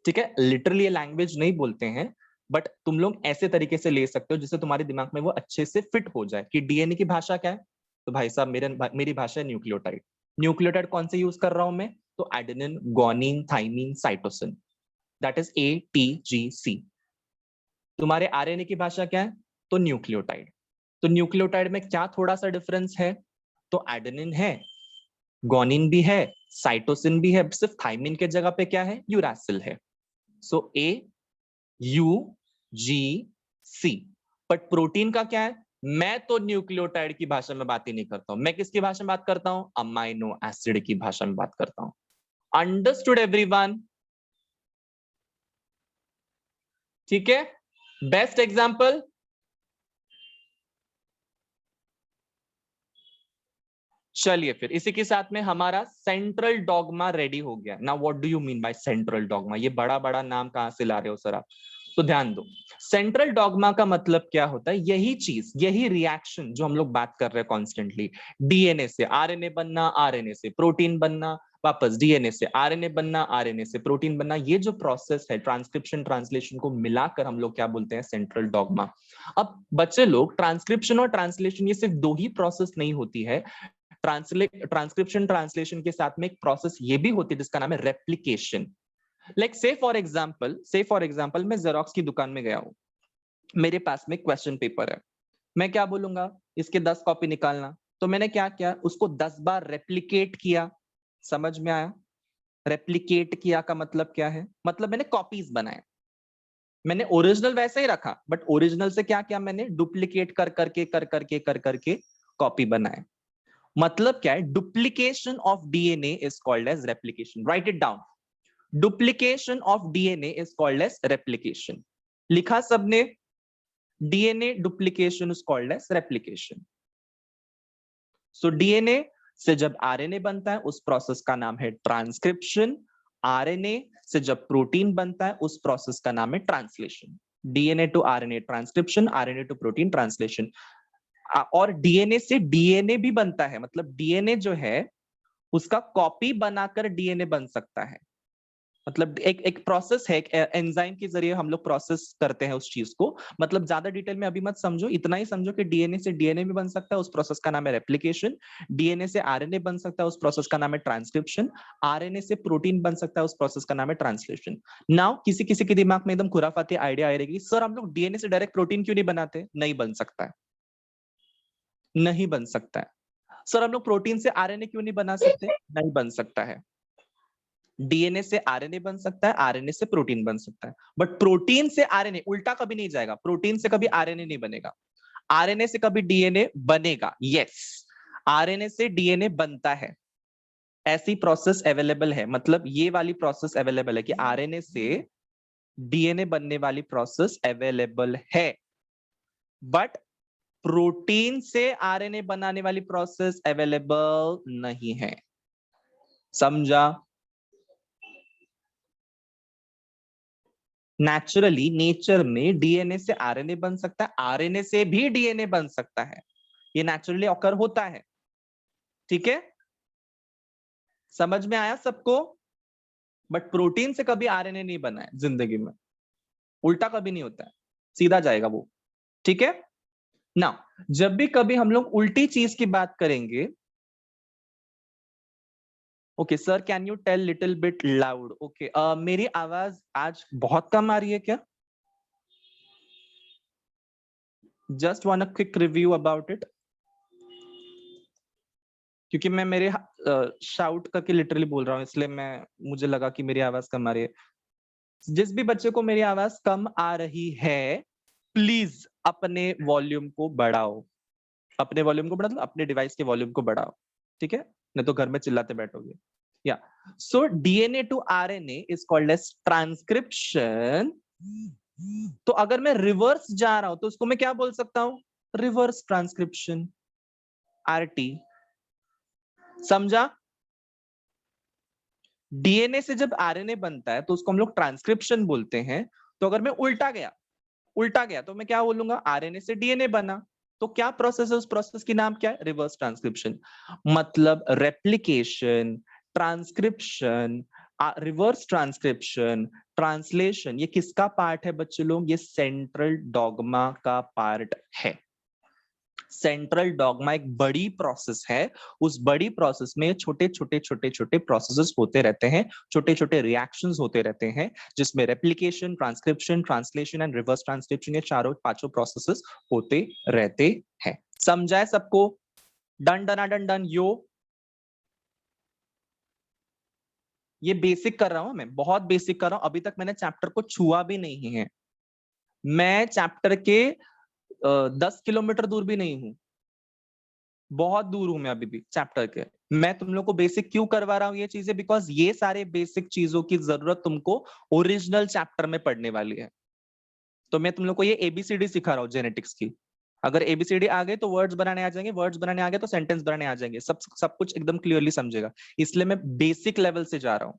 ठीक है। लिटरली ये लैंग्वेज नहीं बोलते हैं, बट तुम लोग ऐसे तरीके से ले सकते हो जिससे तुम्हारे दिमाग में वो अच्छे से फिट हो जाए कि डीएनए की भाषा क्या है। तो भाई साहब मेरी भाषा है न्यूक्लियोटाइड। न्यूक्लियोटाइड कौन से यूज कर रहा हूं मैं, तो adenine, guanine, thymine, cytosine, that is ATGC. तुम्हारे आरएनए की भाषा क्या है, तो न्यूक्लियोटाइड। तो न्यूक्लियोटाइड में क्या थोड़ा सा डिफरेंस है, तो एडेनिन है, गुआनिन भी है, साइटोसिन भी है, सिर्फ थाइमिन के जगह पे क्या है, यूरासिल है। So A U G C. But protein का क्या है, मैं तो न्यूक्लियोटाइड की भाषा में बात ही नहीं करता हूं, मैं किसकी भाषा में बात करता हूं, अमाइनो एसिड की भाषा में बात करता हूं। Understood everyone? ठीक है, बेस्ट एग्जांपल। चलिए फिर इसी के साथ में हमारा सेंट्रल डॉगमा रेडी हो गया। Now what do you mean by central dogma, ये बड़ा बड़ा नाम कहां से ला रहे हो सर आप? तो ध्यान दो, सेंट्रल डॉगमा का मतलब क्या होता है, यही चीज, यही रिएक्शन जो हम लोग बात कर रहे हैं कॉन्स्टेंटली। डीएनए से आरएनए बनना, आरएनए से प्रोटीन बनना, वापस डीएनए से आरएनए बनना, आरएनए से प्रोटीन बनना, ये जो प्रोसेस है ट्रांसक्रिप्शन ट्रांसलेशन को मिलाकर हम लोग क्या बोलते हैं, सेंट्रल डॉगमा। अब बच्चे लोग, ट्रांसक्रिप्शन और ट्रांसलेशन ये सिर्फ दो ही प्रोसेस नहीं होती है। ट्रांसक्रिप्शन ट्रांसलेशन के साथ में एक प्रोसेस ये भी होती है जिसका नाम है रेप्लिकेशन। लाइक से फॉर एग्जांपल मैं जेरोक्स की दुकान में गया हूं, मेरे पास में क्वेश्चन पेपर है, मैं क्या बोलूंगा, इसके 10 कॉपी निकालना। तो मैंने क्या किया, उसको 10 बार रेप्लिकेट किया। समझ में आया? रेप्लिकेट किया का मतलब क्या है, मतलब मैंने कॉपीज बनाए। मैंने ओरिजिनल वैसे ही रखा, बट ओरिजिनल से क्या किया, मैंने डुप्लीकेट कर करके कॉपी बनाए। मतलब क्या है, duplication of DNA is called as replication. Write it down, duplication of DNA is called as replication. लिखा सबने, DNA duplication is called as replication. So DNA से जब आरएनए बनता है उस प्रोसेस का नाम है ट्रांसक्रिप्शन। आरएनए से जब प्रोटीन बनता है उस प्रोसेस का नाम है translation. DNA to RNA transcription, RNA to protein translation. और डीएनए से डीएनए भी बनता है, मतलब डीएनए जो है उसका कॉपी बनाकर डीएनए बन सकता है। मतलब एक प्रोसेस है, एक एंजाइम के जरिए हम लोग प्रोसेस करते हैं उस चीज को। मतलब ज्यादा डिटेल में अभी मत समझो, इतना ही समझो कि डीएनए से डीएनए भी बन सकता है, उस प्रोसेस का नाम है रेप्लिकेशन। डीएनए से आरएनए बन सकता है, उस प्रोसेस का नाम है ट्रांसक्रिप्शन। आरएनए से प्रोटीन बन सकता है, उस प्रोसेस का नाम है ट्रांसलेशन। नाउ किसी किसी के दिमाग में एकदम खुराफाती आइडिया आएगी, सर हम लोग डीएनए से डायरेक्ट प्रोटीन क्यों नहीं बनाते? नहीं बन सकता है, नहीं बन सकता है। सर हम लोग प्रोटीन से आरएनए क्यों नहीं बना सकते? नहीं बन सकता है। डीएनए से आरएनए बन सकता है, आरएनए से प्रोटीन बन सकता है, बट प्रोटीन से आरएनए उल्टा कभी नहीं जाएगा। प्रोटीन से कभी आरएनए नहीं बनेगा, आरएनए से कभी डीएनए बनेगा। यस, आरएनए से डीएनए बनता है, ऐसी प्रोसेस अवेलेबल है। मतलब ये वाली प्रोसेस अवेलेबल है कि आरएनए से डीएनए बनने वाली प्रोसेस अवेलेबल है, बट प्रोटीन से आरएनए बनाने वाली प्रोसेस अवेलेबल नहीं है। समझा? नेचुरली नेचर में डीएनए से आरएनए बन सकता है, आरएनए से भी डीएनए बन सकता है, ये नेचुरली ऑकर होता है। ठीक है, समझ में आया सबको? बट प्रोटीन से कभी आरएनए नहीं बना है जिंदगी में, उल्टा कभी नहीं होता है, सीधा जाएगा वो। ठीक है ना, जब भी कभी हम लोग उल्टी चीज की बात करेंगे, okay sir can you tell little bit loud? Okay, मेरी आवाज आज बहुत कम आ रही है क्या? Just want a quick review about it, क्योंकि मैं मेरे शाउट करके लिटरली बोल रहा हूँ, इसलिए मुझे लगा कि मेरी आवाज कम आ रही है। जिस भी बच्चे को मेरी आवाज कम आ रही है, प्लीज अपने वॉल्यूम को बढ़ाओ, अपने वॉल्यूम को बढ़ाओ, अपने डिवाइस के वॉल्यूम को बढ़ाओ। ठीक है, नहीं तो घर में चिल्लाते बैठोगे। या so DNA to RNA is called as transcription. तो अगर मैं रिवर्स जा रहा हूं तो उसको मैं क्या बोल सकता हूं? Reverse transcription, RT. समझा? डीएनए से जब आरएनए बनता है तो उसको हम लोग ट्रांसक्रिप्शन बोलते हैं। तो अगर मैं उल्टा गया तो मैं क्या बोलूंगा? आरएनए से डीएनए बना। तो क्या प्रोसेस है? उस प्रोसेस की नाम क्या है? Reverse transcription. मतलब replication, transcription, reverse transcription, translation, ये किसका पार्ट है बच्चे लोग? ये सेंट्रल डॉगमा का पार्ट है। सेंट्रल डॉगमा एक बड़ी प्रोसेस है, उस बड़ी प्रोसेस में छोटे छोटे प्रोसेसेस होते रहते हैं, छोटे छोटे रिएक्शंस होते रहते हैं, जिसमें replication, transcription, translation and reverse transcription, ये चारों पांचों प्रोसेसेस होते रहते हैं। समझाए सबको? डन डन डन डन यो। ये बेसिक कर रहा हूं, मैं बहुत बेसिक कर रहा हूं, अभी तक मैंने चैप्टर को छुआ भी नहीं है, मैं चैप्टर के 10 किलोमीटर दूर भी नहीं हूं, बहुत दूर हूं मैं अभी भी चैप्टर के। मैं तुम लोग को बेसिक क्यों करवा रहा हूं ये चीजें? बिकॉज ये सारे बेसिक चीजों की जरूरत तुमको ओरिजिनल चैप्टर में पढ़ने वाली है। तो मैं तुम लोग को ये एबीसीडी सिखा रहा हूँ जेनेटिक्स की। अगर एबीसीडी आ गए तो वर्ड्स बनाने आ जाएंगे, वर्ड्स बनाने आ गए तो सेंटेंस बनाने आ जाएंगे, सब कुछ एकदम क्लियरली समझेगा। इसलिए मैं बेसिक लेवल से जा रहा हूँ।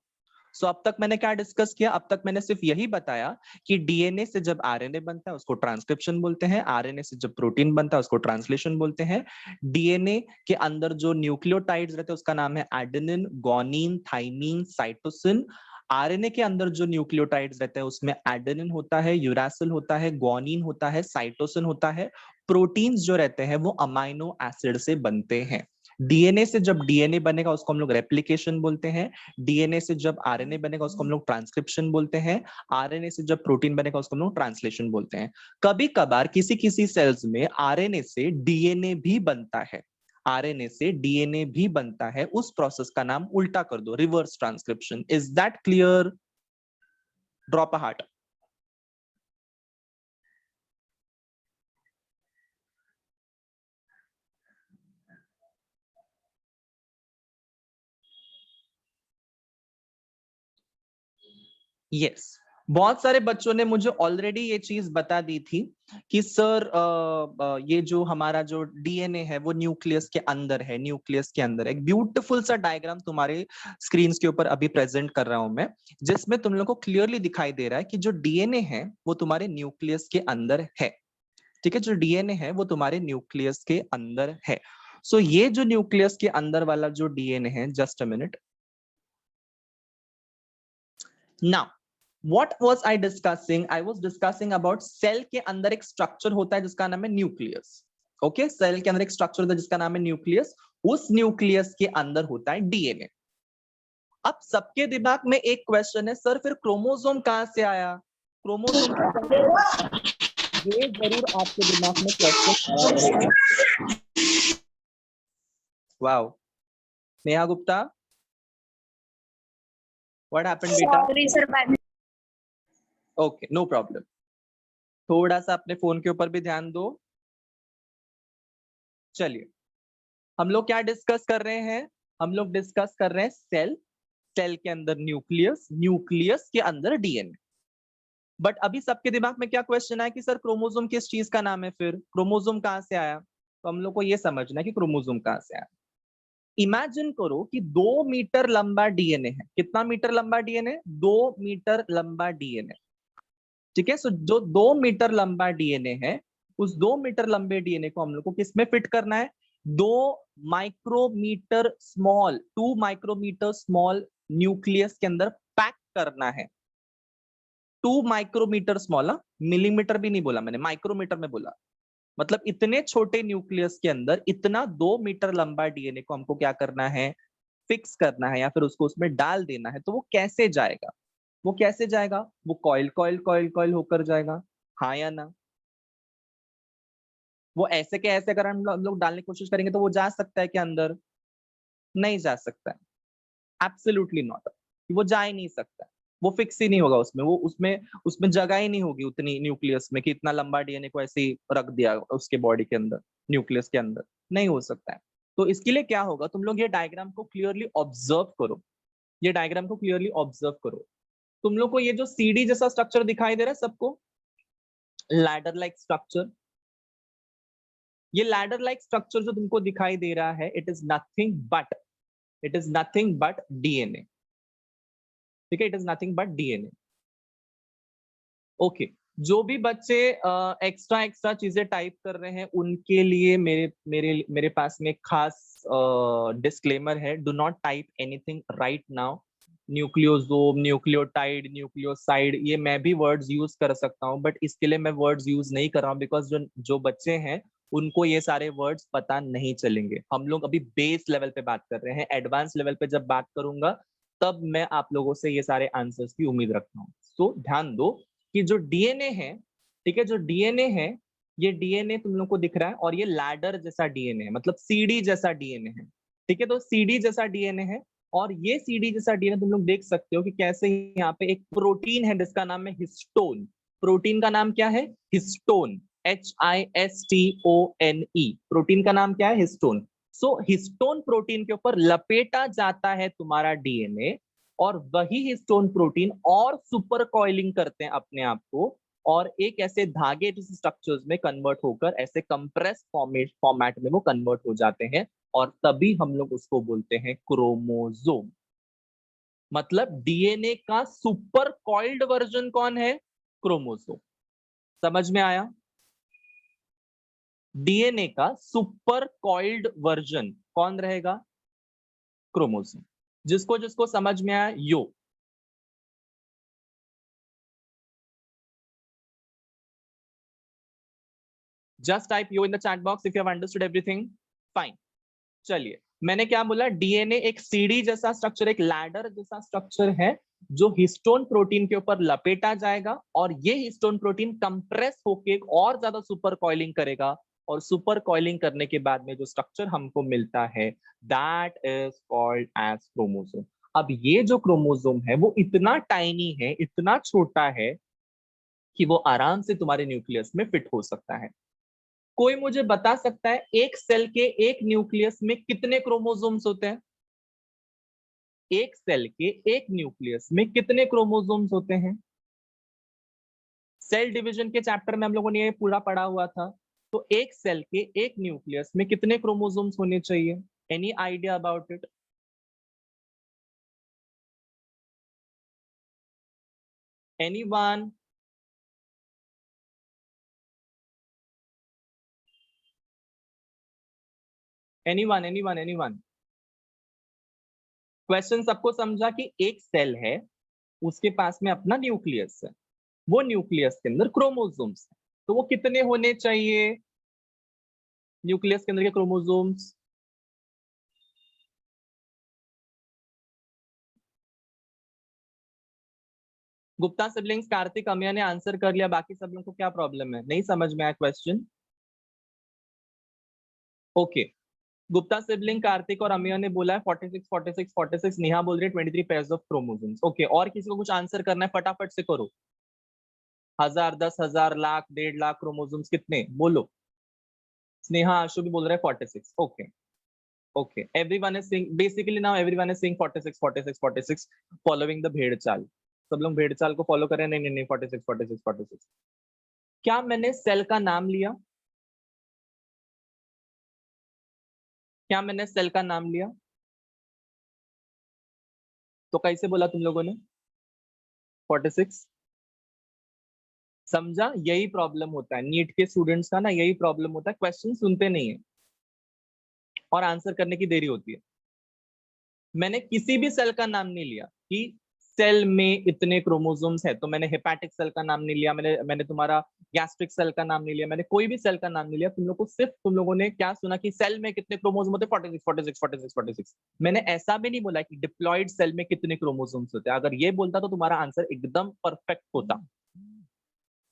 सो अब तक मैंने क्या डिस्कस किया? अब तक मैंने सिर्फ यही बताया कि डीएनए से जब आरएनए बनता है उसको ट्रांसक्रिप्शन बोलते हैं, आरएनए से जब प्रोटीन बनता है उसको ट्रांसलेशन बोलते हैं। डीएनए के अंदर जो न्यूक्लियोटाइड्स रहते हैं उसका नाम है adenine, guanine, thymine, cytosine. RNA के अंदर जो न्यूक्लियोटाइड्स रहते हैं उसमें एडेनिन होता है, यूरासिल होता है, गुआनिन होता है, साइटोसिन होता है। प्रोटीन्स जो रहते हैं वो अमाइनो एसिड से बनते हैं। डीएनए से जब डीएनए बनेगा उसको हम लोग रेप्लिकेशन बोलते हैं, डीएनए से जब आरएनए बनेगा उसको हम लोग ट्रांसक्रिप्शन बोलते हैं, आरएनए से जब प्रोटीन बनेगा उसको हम लोग ट्रांसलेशन बोलते हैं। कभी कभार किसी किसी सेल्स में आरएनए से डीएनए भी बनता है, आरएनए से डीएनए भी बनता है, उस प्रोसेस का नाम उल्टा कर दो, reverse transcription. Is that clear? Drop a heart. Yes, बहुत सारे बच्चों ने मुझे ऑलरेडी ये चीज बता दी थी कि सर ये जो हमारा जो डीएनए है वो न्यूक्लियस के अंदर है, न्यूक्लियस के अंदर। एक ब्यूटीफुल सा डायग्राम तुम्हारे स्क्रीन के ऊपर अभी प्रेजेंट कर रहा हूं मैं, जिसमें तुम लोगों को क्लियरली दिखाई दे रहा है कि जो डीएनए है वो तुम्हारे न्यूक्लियस के अंदर है। ठीक है, जो डीएनए है वो तुम्हारे न्यूक्लियस के अंदर है। सो ये जो न्यूक्लियस के अंदर वाला जो डीएनए है, just a minute, now What was I discussing? I was discussing about cell के अंदर एक स्ट्रक्चर होता है जिसका नाम है न्यूक्लियस। ओके, सेल के अंदर एक स्ट्रक्चर होता है जिसका नाम है न्यूक्लियस, उस न्यूक्लियस के अंदर होता है डीएनए। अब सबके दिमाग में एक क्वेश्चन है, सर फिर क्रोमोसोम कहां से आया? क्रोमोसोम ये जरूर आपके दिमाग में क्वेश्चन आया। Wow, Neha Gupta, what happened बेटा? Sorry sir, okay, no problem. थोड़ा सा अपने फोन के ऊपर भी ध्यान दो। चलिए, हम लोग क्या डिस्कस कर रहे हैं? हम लोग डिस्कस कर रहे हैं सेल, सेल के अंदर न्यूक्लियस, न्यूक्लियस के अंदर डीएनए। बट अभी सबके दिमाग में क्या क्वेश्चन है कि सर क्रोमोसोम किस चीज का नाम है? फिर क्रोमोसोम कहां से आया? तो हम लोग को ये समझना है कि क्रोमोसोम कहां से आया। इमेजिन करो कि 2 मीटर लंबा डीएनए है। कितना मीटर लंबा डीएनए? 2 मीटर लंबा डीएनए। ठीक है। सो जो 2 मीटर लंबा डीएनए है, उस 2 मीटर लंबे डीएनए को हम लोग को किसमें फिट करना है? 2 micrometre small, 2 micrometre small nucleus के अंदर पैक करना है। 2 माइक्रोमीटर स्मॉल, मिलीमीटर भी नहीं बोला मैंने, माइक्रोमीटर में बोला। मतलब इतने छोटे न्यूक्लियस के अंदर इतना 2 मीटर लंबा डीएनए को हमको क्या करना है? फिक्स करना है, या फिर उसको उसमें डाल देना है। तो वो कैसे जाएगा? वो कैसे जाएगा? वो कॉइल कॉइल कॉइल कॉइल होकर जाएगा, हाँ या ना? वो ऐसे के ऐसे अगर हम लोग डालने की कोशिश करेंगे तो वो जा सकता है क्या अंदर? नहीं जा सकता है, एब्सोल्युटली नॉट। वो जा ही नहीं सकता, वो फिक्स ही नहीं होगा उसमें, वो उसमें उसमें जगह ही नहीं होगी उतनी न्यूक्लियस में कि इतना लंबा डीएनए को ऐसे ही रख दिया उसके बॉडी के अंदर, न्यूक्लियस के अंदर नहीं हो सकता है। तो इसके लिए क्या होगा, तुम लोग ये डायग्राम को क्लियरली ऑब्जर्व करो, ये डायग्राम को क्लियरली ऑब्जर्व करो। तुम लोग को ये जो सीडी जैसा स्ट्रक्चर दिखाई दे रहा है सबको, लैडर लाइक स्ट्रक्चर, ये लैडर लाइक स्ट्रक्चर जो तुमको दिखाई दे रहा है, it is nothing but DNA. ठीक है, it is nothing but DNA. Okay, जो भी बच्चे एक्स्ट्रा एक्स्ट्रा चीजें टाइप कर रहे हैं उनके लिए मेरे मेरे मेरे पास में खास डिस्क्लेमर है, do not type anything right now. Nucleosome, nucleotide, nucleoside, ये मैं भी वर्ड्स यूज कर सकता हूँ, बट इसके लिए मैं वर्ड्स यूज नहीं कर रहा हूँ, बिकॉज जो बच्चे हैं उनको ये सारे वर्ड्स पता नहीं चलेंगे। हम लोग अभी बेस लेवल पे बात कर रहे हैं, एडवांस लेवल पे जब बात करूंगा तब मैं आप लोगों से ये सारे आंसर्स की उम्मीद रखता हूँ। तो ध्यान दो कि जो डीएनए है, ठीक है, जो डीएनए है, ये डीएनए तुम लोग को दिख रहा है, और ये लैडर जैसा डीएनए है, मतलब सीडी जैसा डीएनए है। ठीक है, तो सीडी जैसा डीएनए है, और ये सीडी जैसा डीएनए तुम लोग देख सकते हो कि कैसे यहाँ पे एक प्रोटीन है जिसका नाम है हिस्टोन। प्रोटीन का नाम क्या है? Histone, HISTONE। प्रोटीन का नाम क्या है? हिस्टोन। सो हिस्टोन प्रोटीन के ऊपर लपेटा जाता है तुम्हारा डीएनए, और वही हिस्टोन प्रोटीन और सुपर कॉइलिंग करते हैं अपने आप को, और एक ऐसे धागे जैसे स्ट्रक्चर्स में कन्वर्ट होकर ऐसे कंप्रेस फॉर्मेट में वो कन्वर्ट हो जाते हैं, और तभी हम लोग उसको बोलते हैं क्रोमोसोम। मतलब डीएनए का सुपर कॉइल्ड वर्जन कौन है? क्रोमोसोम। समझ में आया? डीएनए का सुपर कॉइल्ड वर्जन कौन रहेगा? क्रोमोसोम। जिसको जिसको समझ में आया yo. Just type yo in the chat box if you have understood everything. Fine. चलिए, मैंने क्या बोला? डीएनए एक सीडी जैसा स्ट्रक्चर, एक लैडर जैसा स्ट्रक्चर है जो हिस्टोन प्रोटीन के ऊपर लपेटा जाएगा, और ये हिस्टोन प्रोटीन कंप्रेस होके और ज्यादा सुपर कॉइलिंग करेगा, और सुपर कॉइलिंग करने के बाद में जो स्ट्रक्चर हमको मिलता है that is called as chromosome. अब ये जो क्रोमोसोम है वो इतना टाइनी है, इतना छोटा है कि वो आराम से तुम्हारे न्यूक्लियस में फिट हो सकता है। कोई मुझे बता सकता है एक सेल के एक न्यूक्लियस में कितने क्रोमोसोम्स होते हैं? एक सेल के एक न्यूक्लियस में कितने क्रोमोसोम्स होते हैं? सेल डिवीजन के चैप्टर में हम लोगों ने ये पूरा पढ़ा हुआ था। तो एक सेल के एक न्यूक्लियस में कितने क्रोमोसोम्स होने चाहिए? Any idea about it? Anyone? Anyone? Question सबको समझा कि एक सेल है, उसके पास में अपना न्यूक्लियस है, वो न्यूक्लियस के अंदर क्रोमोसोम्स है, तो वो कितने होने चाहिए न्यूक्लियस के अंदर के क्रोमोसोम्स? गुप्ता सिबलिंग्स, कार्तिक, अमिया ने आंसर कर लिया, बाकी सब लोगों को क्या प्रॉब्लम है? नहीं समझ में आया question? Okay, Gupta sibling, Kartik और अमिया ने बोला है 46 46 46, नेहा बोल रही है 23 पेयर्स ऑफ क्रोमोसोम्स। ओके, और किसी को कुछ आंसर करना है? फटाफट से करो। 1000, 10,000, लाख, 1.5 लाख क्रोमोसोम्स कितने बोलो? स्नेहा, आशु भी बोल रहे हैं 46। Okay okay, everyone is seeing, basically now everyone is seeing 46 46 46, following the भेड़ चाल। सब लोग भेड़ चाल को फॉलो कर रहे हैं? नहीं नहीं नहीं, 46 46 46। क्या मैंने सेल का नाम लिया? क्या मैंने सेल का नाम लिया? तो कैसे बोला तुम लोगों ने 46? समझा? यही प्रॉब्लम होता है नीट के स्टूडेंट्स का ना, यही प्रॉब्लम होता है, क्वेश्चन सुनते नहीं है और आंसर करने की देरी होती है। मैंने किसी भी सेल का नाम नहीं लिया कि सेल में इतने क्रोमोसोम्स है, तो मैंने हेपेटिक सेल का नाम नहीं लिया, मैंने तुम्हारा गैस्ट्रिक सेल का नाम नहीं लिया, मैंने कोई भी सेल का नाम नहीं लिया। तुम लोग को सिर्फ, तुम लोगों ने क्या सुना कि सेल में कितने क्रोमोसोम होते हैं, 46 46 46 46। मैंने ऐसा भी नहीं बोला कि डिप्लॉयड सेल में कितने क्रोमोसोम्स होते हैं। अगर ये बोलता तो तुम्हारा आंसर एकदम परफेक्ट होता।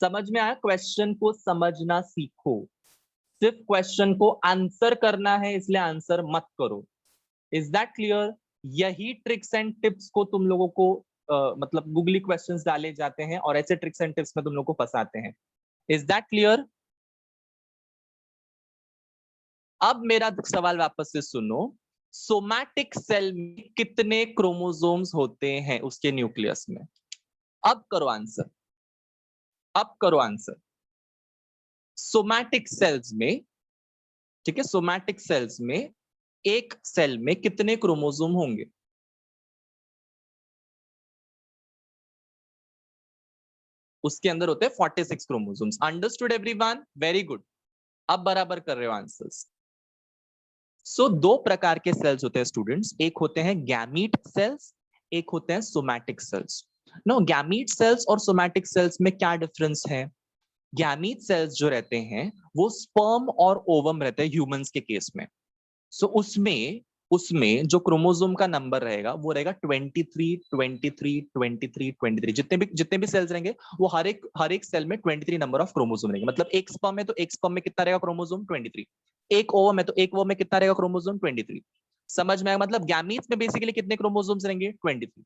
समझ में आया? क्वेश्चन को समझना सीखो, सिर्फ क्वेश्चन को आंसर करना है, इसलिए आंसर मत करो। Is that clear? यही ट्रिक्स एंड टिप्स को तुम लोगों को मतलब गूगली क्वेश्चंस डाले जाते हैं और ऐसे ट्रिक्स एंड टिप्स में तुम लोग को फंसाते हैं। Is that clear? अब मेरा सवाल वापस से सुनो, सोमैटिक सेल में कितने क्रोमोसोम्स होते हैं उसके न्यूक्लियस में? अब करो आंसर, अब करो आंसर। सोमैटिक सेल्स में, ठीक है, सोमैटिक सेल्स में एक सेल में कितने क्रोमोसोम होंगे? उसके अंदर होते हैं 46 chromosomes. Understood everyone? Very good. अब बराबर कर रहे हो आंसर्स। सो दो प्रकार के सेल्स होते हैं स्टूडेंट्स, एक होते हैं गैमीट सेल्स, एक होते हैं somatic cells. No, gamete cells और सोमैटिक सेल्स में क्या डिफरेंस है? गैमीट सेल्स जो रहते हैं वो स्पर्म और ओवम रहते हैं ह्यूमंस के केस में। सो उसमें उसमें जो क्रोमोसोम का नंबर रहेगा वो रहेगा 23 23 23 23। जितने भी सेल्स रहेंगे वो हर एक सेल में 23 नंबर ऑफ क्रोमोसोम रहेंगे। मतलब एक स्पर्म है तो एक स्पर्म में कितना रहेगा क्रोमोसोम? 23। एक ओवम है तो एक ओवम में कितना रहेगा क्रोमोसोम? 23। समझ में आया? मतलब गैमीट्स में बेसिकली कितने क्रोमोसोम्स रहेंगे? 23।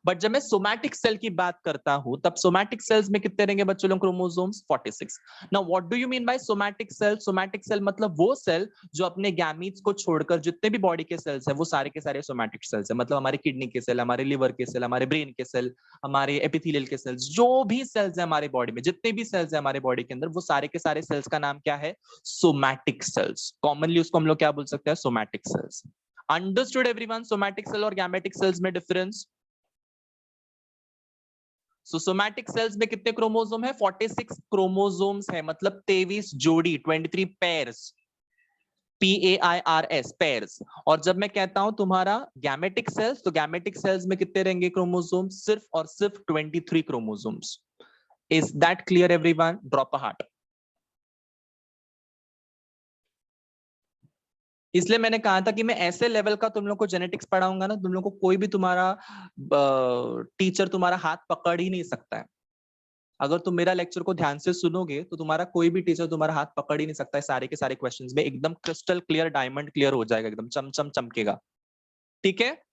बट जब मैं सोमैटिक सेल की बात करता हूं तब सोमैटिक सेल्स में कितने रहेंगे बच्चों लोग chromosomes? 46। Now what do you mean by somatic cell? Somatic cell मतलब वो सेल जो अपने गैमीट्स को छोड़कर जितने भी बॉडी के सेल्स हैं वो सारे के सारे सोमैटिक सेल्स हैं। मतलब हमारे किडनी के सेल, हमारे लिवर के सेल, हमारे ब्रेन के सेल, हमारे एपिथेलियल के सेल्स, जो भी सेल्स हैं हमारे बॉडी में, जितने भी सेल्स हैं हमारे बॉडी के अंदर, वो सारे के सारे सेल्स का नाम क्या है? Somatic cells. कॉमनली उसको हम लोग क्या बोल सकते हैं? Somatic cells. Understood everyone? Somatic cell और गैमेटिक सेल्स में डिफरेंस। सोमैटिक सेल्स में कितने क्रोमोसोम है? 46 क्रोमोसोम्स है, मतलब 23 जोड़ी, 23 पेयर्स, PAIRS, पेयर्स। और जब मैं कहता हूं तुम्हारा गैमेटिक सेल्स, तो गैमेटिक सेल्स में कितने रहेंगे क्रोमोसोम? सिर्फ और सिर्फ 23 chromosomes. Is that clear everyone? Drop a heart. इसलिए मैंने कहा था कि मैं ऐसे लेवल का तुम लोग को जेनेटिक्स पढ़ाऊंगा ना, तुम लोग को कोई भी तुम्हारा टीचर तुम्हारा हाथ पकड़ ही नहीं सकता है। अगर तुम मेरा लेक्चर को ध्यान से सुनोगे तो तुम्हारा कोई भी टीचर तुम्हारा हाथ पकड़ ही नहीं सकता है। सारे के सारे क्वेश्चंस में एकदम क्रिस्टल क्लियर, डायमंड क्लियर हो जाएगा, एकदम चमचम चमकेगा। ठीक है,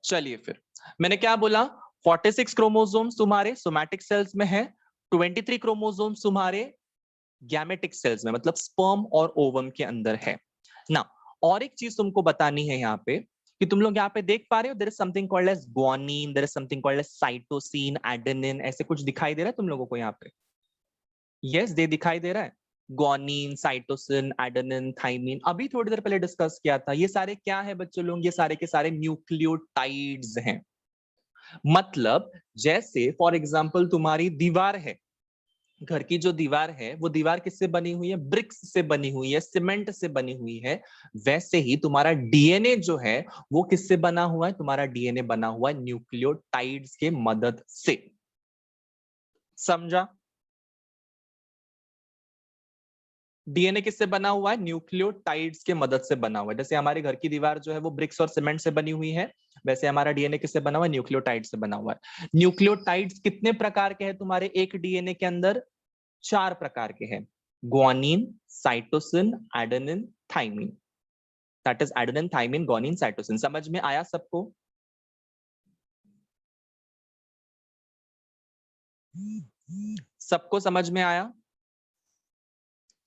चलिए फिर मैंने क्या बोला? 46 क्रोमोसोम्स तुम्हारे सोमैटिक सेल्स में है, 23 क्रोमोसोम्स तुम्हारे गैमेटिक सेल्स में, मतलब स्पर्म और ओवम के अंदर है ना। और एक चीज तुमको बतानी है यहाँ पे कि तुम लोग यहाँ पे देख पा रहे हो, there is something called as guanine, there is something called as cytosine, adenine, ऐसे कुछ दिखाई दे रहा है तुम लोगों को यहाँ पे? यस, दे दिखाई दे रहा है। ग्वानिन, साइटोसिन, एडेनिन, थाइमिन, अभी थोड़ी देर पहले डिस्कस किया था। ये सारे क्या है बच्चों लोग? ये सारे के सारे न्यूक्लियोटाइड्स हैं। मतलब जैसे फॉर एग्जांपल तुम्हारी दीवार है, घर की जो दीवार है वो दीवार किससे बनी हुई है? ब्रिक्स से बनी हुई है, सीमेंट से बनी हुई है। वैसे ही तुम्हारा डीएनए जो है वो किससे बना हुआ है? तुम्हारा डीएनए बना हुआ है न्यूक्लियोटाइड्स के मदद से। समझा? डीएनए किससे बना हुआ है? न्यूक्लियोटाइड्स के मदद से बना हुआ है। जैसे हमारे घर की दीवार जो है वो ब्रिक्स और सीमेंट से बनी हुई है, वैसे हमारा डीएनए किससे बना हुआ है? न्यूक्लियोटाइड से बना हुआ है। न्यूक्लियोटाइड्स कितने प्रकार के हैं तुम्हारे एक डीएनए के अंदर? 4 प्रकार के हैं। Guanine, cytosine, adenine, thymine. That is adenine, thymine, guanine, cytosine. समझ में आया सबको? सबको समझ में आया?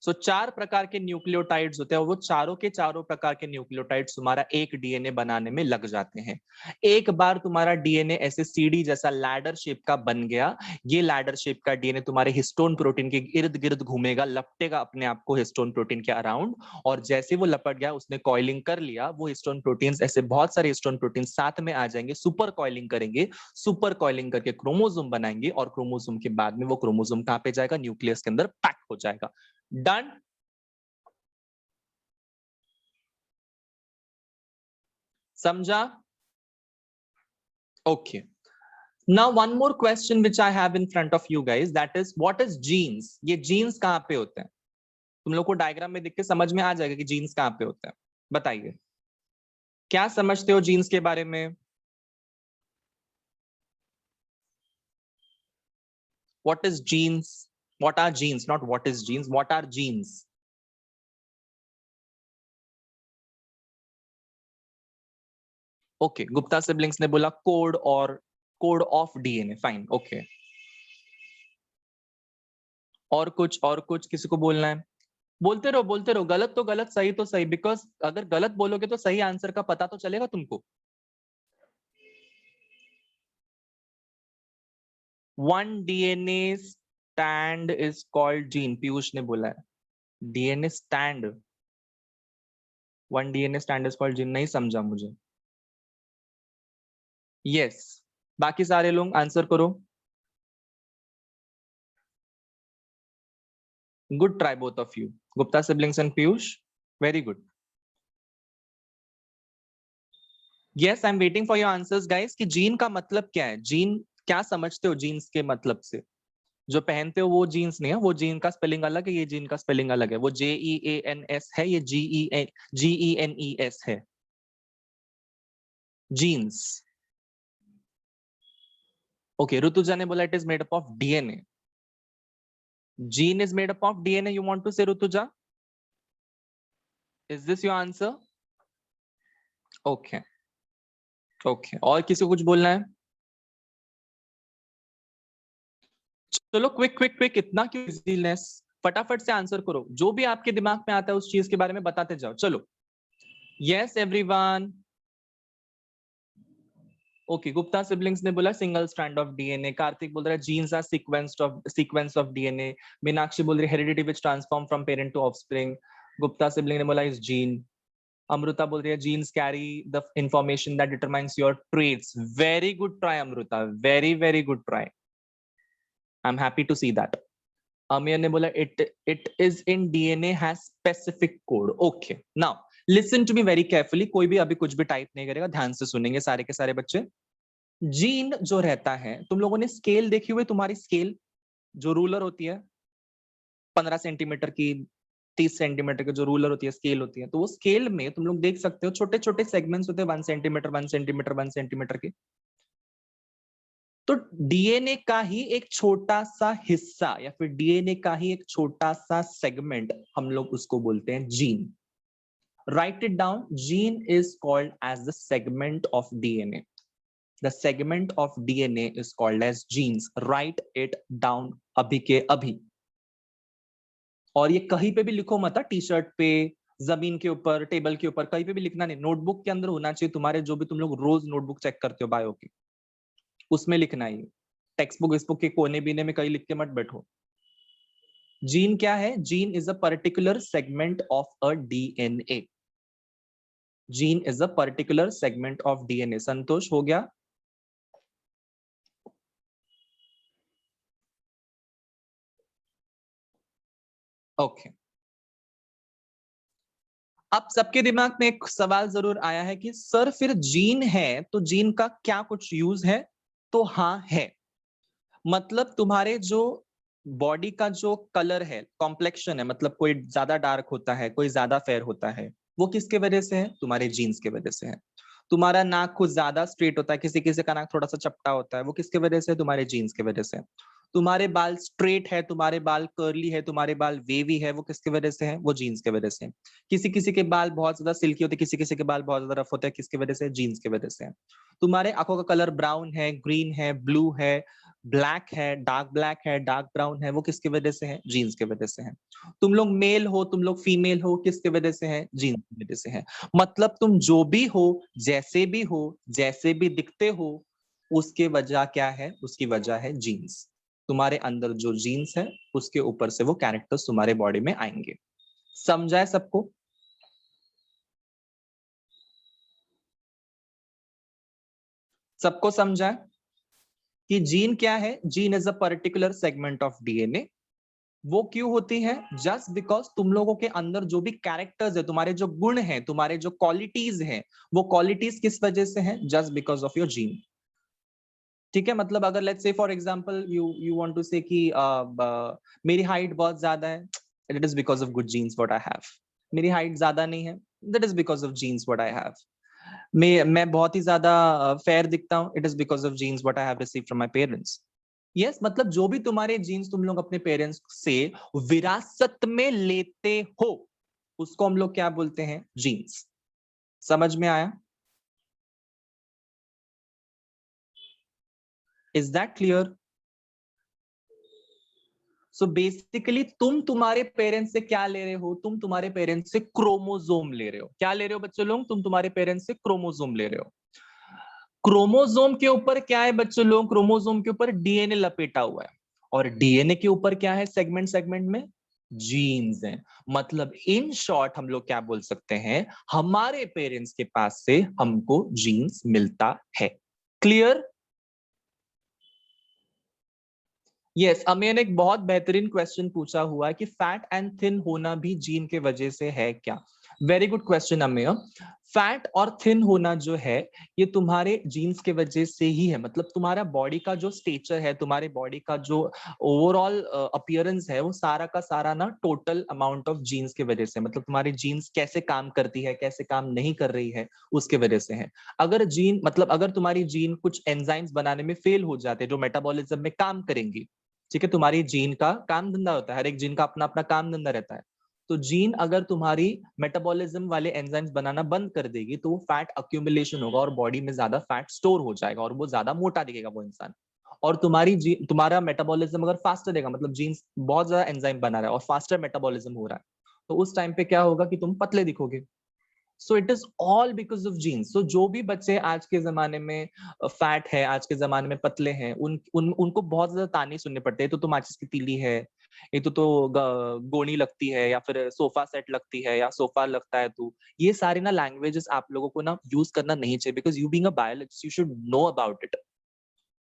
सो 4 प्रकार के न्यूक्लियोटाइड्स होते हैं और वो चारों के चारों प्रकार के न्यूक्लियोटाइड्स तुम्हारा एक डीएनए बनाने में लग जाते हैं। एक बार तुम्हारा डीएनए ऐसे सीढ़ी जैसा लैडर शेप का बन गया, ये लैडर शेप का डीएनए तुम्हारे हिस्टोन प्रोटीन के इर्द गिर्द घूमेगा, लपटेगा अपने आप को हिस्टोन प्रोटीन के अराउंड, और जैसे वो लपट गया, उसने कॉइलिंग कर लिया, वो हिस्टोन प्रोटीन्स ऐसे बहुत सारे हिस्टोन प्रोटीन साथ में आ जाएंगे, सुपर कॉइलिंग करेंगे, सुपर कॉइलिंग करके क्रोमोसोम बनाएंगे, और क्रोमोसोम के बाद में वो क्रोमोसोम कहां पे जाएगा? न्यूक्लियस के अंदर पैक हो जाएगा। डन? समझा? Okay. Now one more question which I have in front of you guys, that is what is genes? ये genes कहां पे होते हैं? तुम लोग को डायग्राम में देख के समझ में आ जाएगा कि genes कहां पे होते हैं। बताइए क्या समझते हो genes के बारे में? What is genes? What are genes? Not what is genes. What are genes? Okay, Gupta siblings ने बोला कोड और code of DNA. Fine, okay. और कुछ किसी को बोलना है? बोलते रहो, गलत तो गलत, सही तो सही, बिकॉज अगर गलत बोलोगे तो सही आंसर का पता तो चलेगा तुमको। One DNA stand is called gene, Piyush ने बोला है। DNA stand, one DNA stand is called gene, नहीं समझा मुझे। यस, बाकी सारे लोग आंसर करो। Good try both of you, Gupta siblings and Piyush, very good. Yes, I am waiting for your answers guys कि जीन का मतलब क्या है। जीन क्या समझते हो जीन्स के मतलब से? जो पहनते हो वो जीन्स नहीं है, वो जीन का स्पेलिंग अलग है, ये जीन का स्पेलिंग अलग है। वो JEANS है, ये GENES है। जीन्स। ओके, ऋतुजा ने बोला it is made up of DNA. Gene is made up of DNA, you want to say Rutuja? Is this your answer? Okay okay, और किसी को कुछ बोलना है? चलो क्विक क्विक क्विक, इतना क्यों इजीनेस, फटाफट से आंसर करो। जो भी आपके दिमाग में आता है उस चीज के बारे में बताते जाओ। चलो, yes everyone. Okay, Gupta siblings ने बोला single strand of DNA. Kartik बोल रहा है genes are sequence of DNA. Meenakshi बोल रही है heredity which transform from parent to offspring. Gupta sibling ने बोला इज जीन। अमृता बोल रही है genes carry the information that determines your traits. Very good try Amrita, very very good try, I am happy to see that. Amir ने बोला it is in DNA has specific code. Okay, now listen to me very carefully, कोई भी अभी कुछ भी type नहीं करेगा, ध्यान से सुनेंगे सारे के सारे बच्चे। जीन जो रहता है, तुम लोगों ने स्केल देखी हुई, तुम्हारी स्केल जो रूलर होती है 15 सेंटीमीटर की, 30 सेंटीमीटर की जो रूलर होती है, स्केल होती है, तो वो स्केल में तुम लोग देख सकते हो छोटे छोटे सेगमेंट्स होते हैं 1 सेंटीमीटर 1 सेंटीमीटर 1 सेंटीमीटर के। तो डीएनए का ही एक छोटा सा हिस्सा या फिर डीएनए का ही एक छोटा सा सेगमेंट हम लोग उसको बोलते हैं gene. Write it down. Gene is called as the segment of DNA. The segment of DNA is called as genes. Write it down अभी के अभी। और ये कहीं पे भी लिखो मत, टी शर्ट पे, जमीन के ऊपर, टेबल के ऊपर, कहीं पे भी लिखना नहीं। नोटबुक के अंदर होना चाहिए तुम्हारे, जो भी तुम लोग रोज नोटबुक चेक करते हो बायो की, उसमें लिखना ही। टेक्स्ट बुक के कोने बीने में कहीं लिख के मत बैठो। जीन क्या है? Gene is a particular segment of a DNA. Gene is a particular segment of DNA. Santosh, हो गया? ओके। अब सबके दिमाग में एक सवाल जरूर आया है कि सर फिर जीन है तो जीन का क्या कुछ यूज है? तो हाँ है। मतलब तुम्हारे जो बॉडी का जो कलर है, कॉम्प्लेक्शन है, मतलब कोई ज्यादा डार्क होता है, कोई ज्यादा फेयर होता है, वो किसके वजह से है? तुम्हारे जीन्स के वजह से है। तुम्हारा नाक कुछ ज्यादा स्ट्रेट होता है, किसी किसी का नाक थोड़ा सा चपटा होता है, वो किसके वजह से? तुम्हारे जीन्स के वजह से। तुम्हारे बाल स्ट्रेट है, तुम्हारे बाल कर्ली है, तुम्हारे बाल वेवी है, वो किसके वजह से है? वो जीन्स के वजह से। किसी किसी के बाल बहुत ज्यादा सिल्की होते हैं, किसी किसी के बाल बहुत ज्यादा रफ होते हैं, किसकी वजह से? जीन्स के वजह से। तुम्हारे आंखों का कलर ब्राउन है, ग्रीन है, ब्लू है, ब्लैक है, डार्क ब्राउन है, वो किसकी वजह से है? जीन्स की वजह से है। तुम लोग मेल हो, तुम लोग फीमेल हो, किसकी वजह से है? जीन्स की वजह से है। मतलब तुम जो भी हो, जैसे भी हो, जैसे भी दिखते हो, उसके वजह क्या है? उसकी वजह है जीन्स। तुम्हारे अंदर जो जीन्स है उसके ऊपर से वो कैरेक्टर्स तुम्हारे बॉडी में आएंगे। समझा है सबको? सबको समझा है कि जीन क्या है? Gene is a particular segment of DNA. वो क्यों होती है? जस्ट बिकॉज तुम लोगों के अंदर जो भी कैरेक्टर्स है, तुम्हारे जो गुण हैं, तुम्हारे जो क्वालिटीज हैं, वो क्वालिटीज किस वजह से हैं? Just because of your gene. ठीक है, मतलब अगर let's say for example you want to say कि मेरी हाइट बहुत ज्यादा है, it is because of good genes what I have. मेरी हाइट ज्यादा नहीं है, that is because of genes what I have. मैं बहुत ही ज्यादा फेयर दिखता हूँ, it is because of genes what I have received from my parents. Yes, मतलब जो भी तुम्हारे जीन्स तुम लोग अपने पेरेंट्स से विरासत में लेते हो, उसको हम लोग क्या बोलते हैं? जीन्स। समझ में आया? Is that clear? So basically तुम तुम्हारे पेरेंट्स से क्या ले रहे हो? तुम तुम्हारे पेरेंट्स से क्रोमोसोम ले रहे हो। क्या ले रहे हो बच्चों लोग? तुम तुम्हारे पेरेंट्स से क्रोमोसोम ले रहे हो। क्रोमोसोम के ऊपर क्या है बच्चों लोग? क्रोमोसोम के ऊपर डीएनए लपेटा हुआ है, और डीएनए के ऊपर क्या है? सेगमेंट सेगमेंट में जीन्स हैं। मतलब इन शॉर्ट हम लोग क्या बोल सकते हैं? हमारे पेरेंट्स के पास से हमको जीन्स मिलता है। क्लियर? यस, अमेय ने एक बहुत बेहतरीन क्वेश्चन पूछा हुआ है कि फैट एंड थिन होना भी जीन के वजह से है क्या? Very good question Amey. Fat और थिन होना जो है, ये तुम्हारे जीन्स के वजह से ही है। मतलब तुम्हारा बॉडी का जो स्टेचर है, तुम्हारे बॉडी का जो ओवरऑल अपीयरेंस है, वो सारा का सारा ना टोटल अमाउंट ऑफ जीन्स के वजह से। मतलब तुम्हारी जीन्स कैसे काम करती है, कैसे काम नहीं कर रही है, उसके वजह से है। अगर जीन मतलब अगर तुम्हारी जीन कुछ एंजाइम्स बनाने में फेल हो जाते हैं जो मेटाबॉलिज्म में काम करेंगी, ठीक है, तुम्हारी जीन का काम धंधा होता है, हर एक जीन का अपना अपना काम धंधा रहता है। तो जीन अगर तुम्हारी मेटाबॉलिज्म वाले एंजाइम्स बनाना बंद कर देगी, तो वो फैट अक्यूमुलेशन होगा और बॉडी में ज्यादा फैट स्टोर हो जाएगा और वो ज्यादा मोटा दिखेगा वो इंसान। और तुम्हारा मेटाबॉलिज्म अगर फास्टर रहेगा, मतलब जीन्स बहुत ज्यादा एंजाइम बना रहा है और फास्टर मेटाबॉलिज्म हो रहा है, तो उस टाइम पे क्या होगा कि तुम पतले दिखोगे। So it is all because of genes. So जो भी बच्चे आज के जमाने में फैट है, आज के जमाने में पतले हैं, उनको बहुत ज्यादा ताने सुनने पड़ते हैं। तो माचिस की तीली है, ये तो गोनी लगती है, या फिर सोफा सेट लगती है, या सोफा लगता है तू। ये सारे ना लैंग्वेजेस आप लोगों को ना यूज करना नहीं चाहिए, because you being a biologist you should know about it.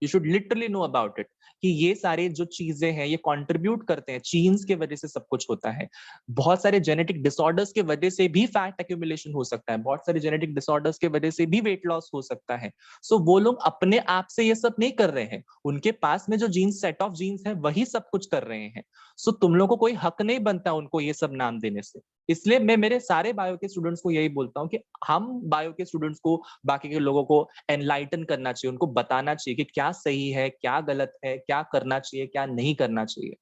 You should literally know about it कि ये सारे जो चीजें हैं ये कंट्रीब्यूट करते हैं। जीन्स के वजह से सब कुछ होता है। बहुत सारे जेनेटिक डिसऑर्डर्स के वजह से भी फैट एक्यूमुलेशन हो सकता है, बहुत सारे जेनेटिक डिसऑर्डर्स के वजह से भी वेट लॉस हो सकता है। सो वो लोग अपने आप से ये सब नहीं कर रहे हैं, उनके पास में जो जीन्स सेट ऑफ जीन्स है वही सब कुछ कर रहे हैं। सो तुम लोग को कोई हक नहीं बनता उनको ये सब नाम देने से। इसलिए मैं मेरे सारे बायो के स्टूडेंट्स को यही बोलता हूँ कि हम बायो के स्टूडेंट्स को बाकी के लोगों को एनलाइटन करना चाहिए, उनको बताना चाहिए कि क्या सही है, क्या गलत है, क्या करना चाहिए, क्या नहीं करना चाहिए।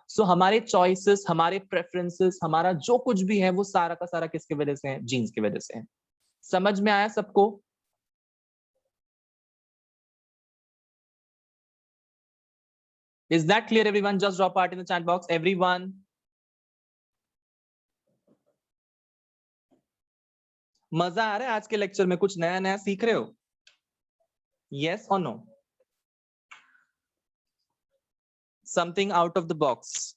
सो हमारे चॉइसेस, हमारे प्रेफरेंसेस, हमारा जो कुछ भी है वो सारा का सारा किसकी वजह से है? जीन्स की वजह से है। समझ में आया सबको? Is that clear everyone? Just drop part in the chat box everyone. मजा आ रहा है आज के लेक्चर में? कुछ नया नया सीख रहे हो? यस और no? Something out of the box?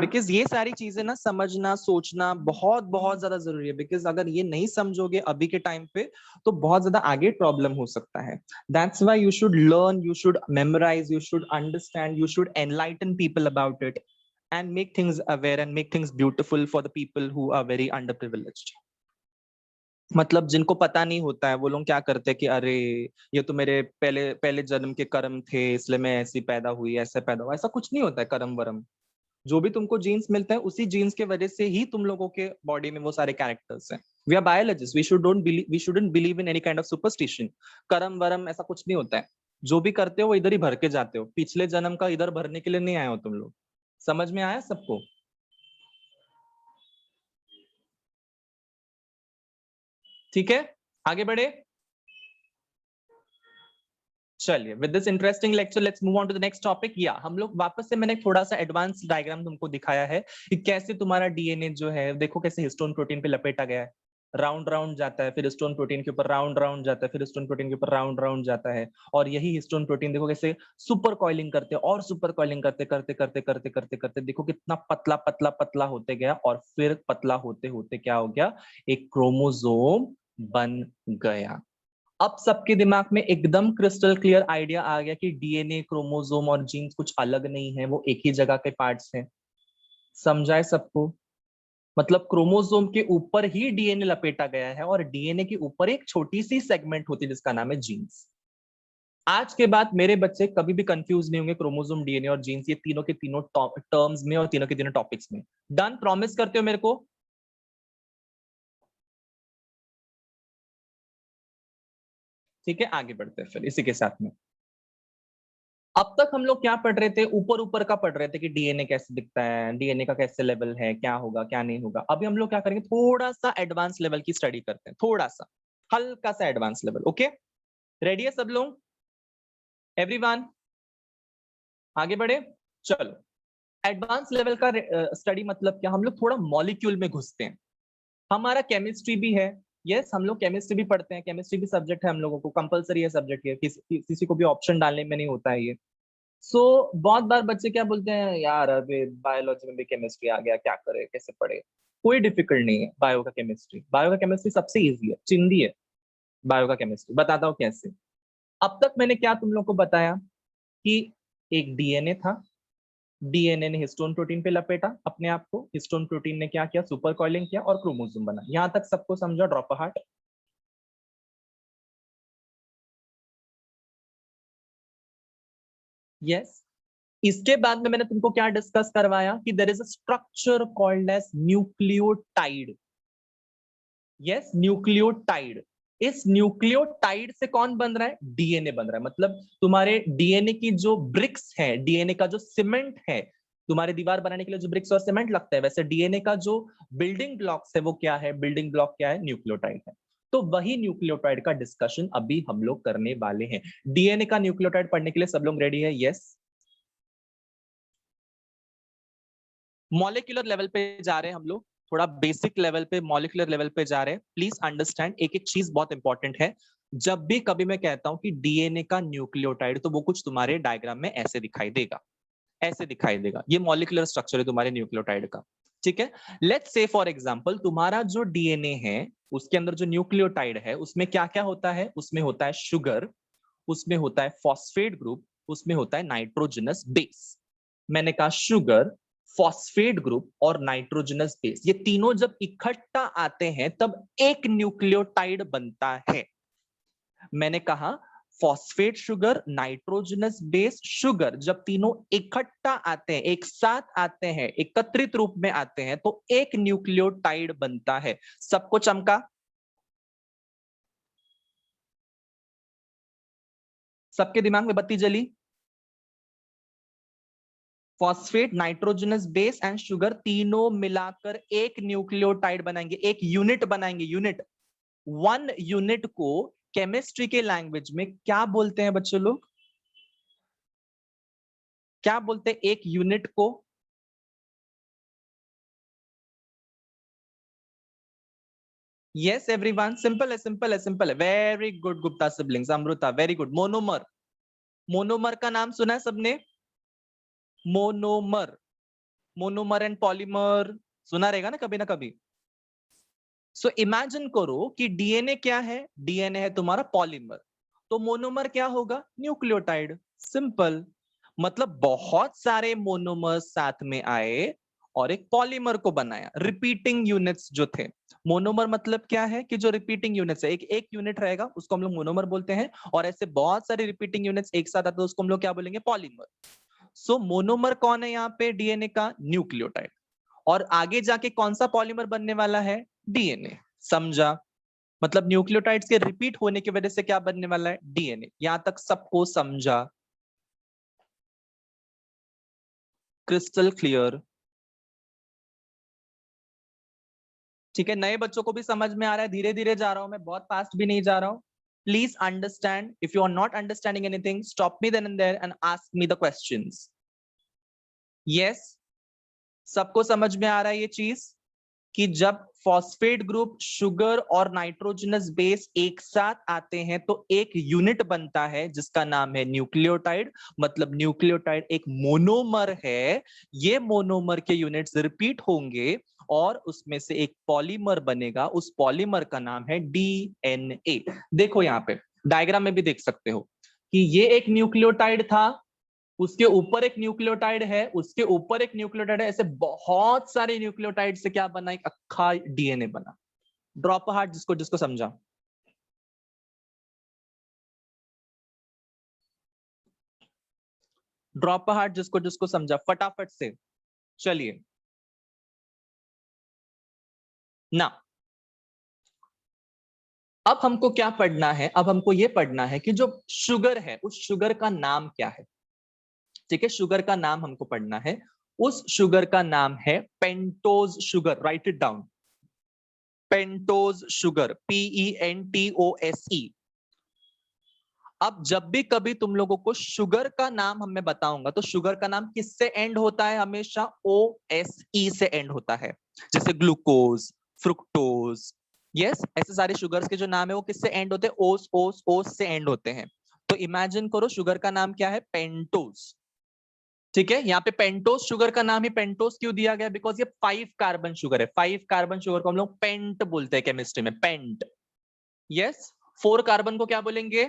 Because ये सारी चीजें ना समझना, सोचना बहुत बहुत ज्यादा जरूरी है। बिकॉज अगर ये नहीं समझोगे अभी के टाइम पे, तो बहुत ज्यादा आगे प्रॉब्लम हो सकता है। That's why you should learn, you should memorize, you should understand, you should enlighten people about it and make things aware and make things beautiful for the people who are very underprivileged. मतलब जिनको पता नहीं होता है वो लोग क्या करते हैं कि अरे ये तो मेरे पहले पहले जन्म के कर्म थे, इसलिए मैं ऐसी पैदा हुई, ऐसे पैदा हुआ। ऐसा कुछ नहीं होता है कर्म वरम। जो भी तुमको जीन्स मिलता है उसी जीन्स के वजह से ही तुम लोगों के बॉडी में वो सारे कैरेक्टर्स हैं। We are biologist, we shouldn't believe in any kind of superstition. कर्म वरम ऐसा कुछ नहीं होता है। जो भी करते हो वो इधर ही भर के जाते हो, पिछले जन्म का इधर भरने के लिए नहीं आए हो तुम लोग। समझ में आया सबको? ठीक है, आगे बढ़े। चलिए, with this interesting lecture let's move on to the next topic. या हम लोग वापस से, मैंने थोड़ा सा एडवांस डायग्राम तुमको दिखाया है कि कैसे तुम्हारा डीएनए जो है, देखो कैसे हिस्टोन प्रोटीन पे लपेटा गया है, राउंड राउंड जाता है, फिर हिस्टोन प्रोटीन के ऊपर राउंड राउंड जाता है, फिर हिस्टोन प्रोटीन के ऊपर राउंड राउंड जाता है, और यही हिस्टोन प्रोटीन देखो कैसे सुपर कॉइलिंग करते और सुपर कॉइलिंग करते करते करते करते करते करते देखो कितना पतला पतला पतला होते गया, और फिर पतला होते होते क्या हो गया, एक क्रोमोसोम बन गया। अब सबके दिमाग में एकदम क्रिस्टल क्लियर आइडिया आ गया कि डीएनए, क्रोमोसोम और जीन्स कुछ अलग नहीं है, वो एक ही जगह के पार्ट्स हैं। समझाए सबको? मतलब क्रोमोसोम के ऊपर ही डीएनए लपेटा गया है, और डीएनए के ऊपर एक छोटी सी सेगमेंट होती है जिसका नाम है जीन्स। आज के बाद मेरे बच्चे कभी भी कंफ्यूज नहीं होंगे क्रोमोसोम, डीएनए और जीन्स, ये तीनों के तीनों टर्म्स में और तीनों के तीनों टॉपिक्स में। डन? प्रॉमिस करते हो मेरे को? ठीक है, आगे बढ़ते हैं फिर इसी के साथ में। अब तक हम लोग क्या पढ़ रहे थे, ऊपर ऊपर का पढ़ रहे थे कि डीएनए कैसे दिखता है, डीएनए का कैसे लेवल है, क्या होगा क्या नहीं होगा। अभी हम लोग क्या करेंगे, थोड़ा सा एडवांस लेवल की स्टडी करते हैं, थोड़ा सा हल्का सा एडवांस लेवल। ओके, रेडी है सब लोग? एवरीवन आगे बढ़े, चलो। एडवांस लेवल का स्टडी मतलब क्या, हम लोग थोड़ा मॉलिक्यूल में घुसते हैं। हमारा केमिस्ट्री भी है, यस हम लोग केमिस्ट्री भी पढ़ते हैं, केमिस्ट्री भी सब्जेक्ट है हम लोगों को, कंपलसरी है सब्जेक्ट है, किसी को भी ऑप्शन डालने में नहीं होता है ये। बहुत बार बच्चे क्या बोलते हैं, यार अबे बायोलॉजी में भी केमिस्ट्री आ गया, क्या करे कैसे पढ़े। कोई डिफिकल्ट नहीं है बायो का केमिस्ट्री, बायो का केमिस्ट्री सबसे इजी है, चिंदी है बायो का केमिस्ट्री। बताता हूँ कैसे। अब तक मैंने क्या तुम लोग को बताया कि एक डीएनए था, डीएनए ने हिस्टोन प्रोटीन पे लपेटा अपने आप को, हिस्टोन प्रोटीन ने क्या किया, सुपर कॉइलिंग किया और क्रोमोसोम बना। यहां तक सबको समझा? Drop a heart. यस। इसके बाद में मैंने तुमको क्या डिस्कस करवाया कि there is a structure called as nucleotide. Yes, nucleotide. इस न्यूक्लियोटाइड से कौन बन रहा है, डीएनए बन रहा है। मतलब तुम्हारे डीएनए की जो ब्रिक्स है, डीएनए का जो सीमेंट है, तुम्हारे दीवार बनाने के लिए जो ब्रिक्स और सीमेंट लगता है, वैसे डीएनए का जो बिल्डिंग ब्लॉक्स है वो क्या है, बिल्डिंग ब्लॉक क्या है, न्यूक्लियोटाइड है। तो वही न्यूक्लियोटाइड का डिस्कशन अभी हम लोग करने वाले हैं। डीएनए का न्यूक्लियोटाइड पढ़ने के लिए सब लोग रेडी है? यस। मॉलिक्यूलर लेवल पे जा रहे हैं हम लोग, थोड़ा बेसिक लेवल पे, मॉलिक्यूलर लेवल पे जा रहे हैं। प्लीज अंडरस्टैंड, एक एक चीज बहुत इंपॉर्टेंट है। जब भी कभी मैं कहता हूं कि डीएनए का न्यूक्लियोटाइड, तो वो कुछ तुम्हारे डायग्राम में ऐसे दिखाई देगा, ऐसे दिखाई देगा। ये मॉलिक्यूलर स्ट्रक्चर है तुम्हारे न्यूक्लियोटाइड का। ठीक है, लेट्स से फॉर एग्जांपल तुम्हारा जो डीएनए है उसके अंदर जो न्यूक्लियोटाइड है उसमें क्या क्या होता है, उसमें होता है शुगर, उसमें होता है फॉस्फेट ग्रुप, उसमें होता है नाइट्रोजनस बेस। मैंने कहा शुगर, फॉस्फेट ग्रुप और नाइट्रोजनस बेस, ये तीनों जब इकट्ठा आते हैं तब एक न्यूक्लियोटाइड बनता है। मैंने कहा phosphate sugar, nitrogenous base, sugar जब तीनों इकट्ठा आते हैं, एक साथ आते हैं, एकत्रित रूप में आते हैं, तो एक न्यूक्लियोटाइड बनता है। सबको चमका? सबके दिमाग में बत्ती जली? Phosphate, nitrogenous base and sugar तीनों मिलाकर एक न्यूक्लियोटाइड बनाएंगे, एक यूनिट बनाएंगे। यूनिट, वन यूनिट को केमिस्ट्री के लैंग्वेज में क्या बोलते हैं बच्चों लोग, क्या बोलते हैं एक यूनिट को? यस एवरीवन, सिंपल है, सिंपल है, सिंपल है। Very good Gupta siblings, Amrita very good. Monomer, monomer का नाम सुना है सबने? मोनोमर, मोनोमर एंड पॉलीमर सुना रहेगा ना कभी ना कभी। सो इमेजिन करो कि डीएनए क्या है, डीएनए है तुम्हारा पॉलीमर, तो मोनोमर क्या होगा, न्यूक्लियोटाइड। सिंपल, मतलब बहुत सारे मोनोमर्स साथ में आए और एक पॉलीमर को बनाया। रिपीटिंग यूनिट्स जो थे, मोनोमर मतलब क्या है कि जो रिपीटिंग यूनिट्स है, एक यूनिट रहेगा उसको हम लोग मोनोमर बोलते हैं, और ऐसे बहुत सारे रिपीटिंग यूनिट्स एक साथ आते हैं उसको हम लोग क्या बोलेंगे, पॉलीमर। सो मोनोमर कौन है यहाँ पे, डीएनए का न्यूक्लियोटाइड। और आगे जाके कौन सा पॉलीमर बनने वाला है, डीएनए। समझा? मतलब न्यूक्लियोटाइड्स के रिपीट होने की वजह से क्या बनने वाला है, डीएनए। यहां तक सबको समझा? Crystal clear? ठीक है, नए बच्चों को भी समझ में आ रहा है? धीरे धीरे जा रहा हूं मैं, बहुत फास्ट भी नहीं जा रहा हूं। Please understand. If you are not understanding anything, stop me then and there and ask me the questions. Yes, सबको समझ में आ रहा है ये चीज कि जब फॉस्फेट ग्रुप, शुगर और नाइट्रोजनस बेस एक साथ आते हैं तो एक यूनिट बनता है जिसका नाम है न्यूक्लियोटाइड। मतलब न्यूक्लियोटाइड एक मोनोमर है। ये मोनोमर के यूनिट्स रिपीट होंगे और उसमें से एक पॉलीमर बनेगा। उस पॉलीमर का नाम है डीएनए। देखो यहाँ पे डायग्राम में भी देख सकते हो कि ये एक न्यूक्लियोटाइड था, उसके ऊपर एक न्यूक्लियोटाइड है, उसके ऊपर एक न्यूक्लियोटाइड है, ऐसे बहुत सारे न्यूक्लियोटाइड से क्या बना, एक अक्खा डीएनए बना। ड्रॉप हार्ट जिसको जिसको समझा। ड्रॉप हार्ट जिसको जिसको समझा फटाफट से। चलिए ना, अब हमको क्या पढ़ना है? अब हमको ये पढ़ना है कि जो शुगर है उस शुगर का नाम क्या है। ठीक है, शुगर का नाम हमको पढ़ना है। उस शुगर का नाम है pentose sugar. Right it down, pentose sugar, PENTOSE। अब जब भी कभी तुम लोगों को शुगर का नाम हमें बताऊंगा तो शुगर का नाम किससे एंड होता है? हमेशा OSE से एंड होता है। जैसे ग्लूकोज, फ्रुक्टोज, यस, ऐसे सारे शुगर्स के जो नाम है वो किससे एंड होते हैं? ओस ओस ओस से एंड होते हैं। तो इमेजिन करो शुगर का नाम क्या है? पेंटोज। ठीक है, यहाँ पे पेंटोज शुगर का नाम ही पेंटोज क्यों दिया गया? बिकॉज ये 5 कार्बन शुगर है। 5 कार्बन शुगर को हम लोग पेंट बोलते हैं केमिस्ट्री में, पेंट। यस, 4 कार्बन को क्या बोलेंगे?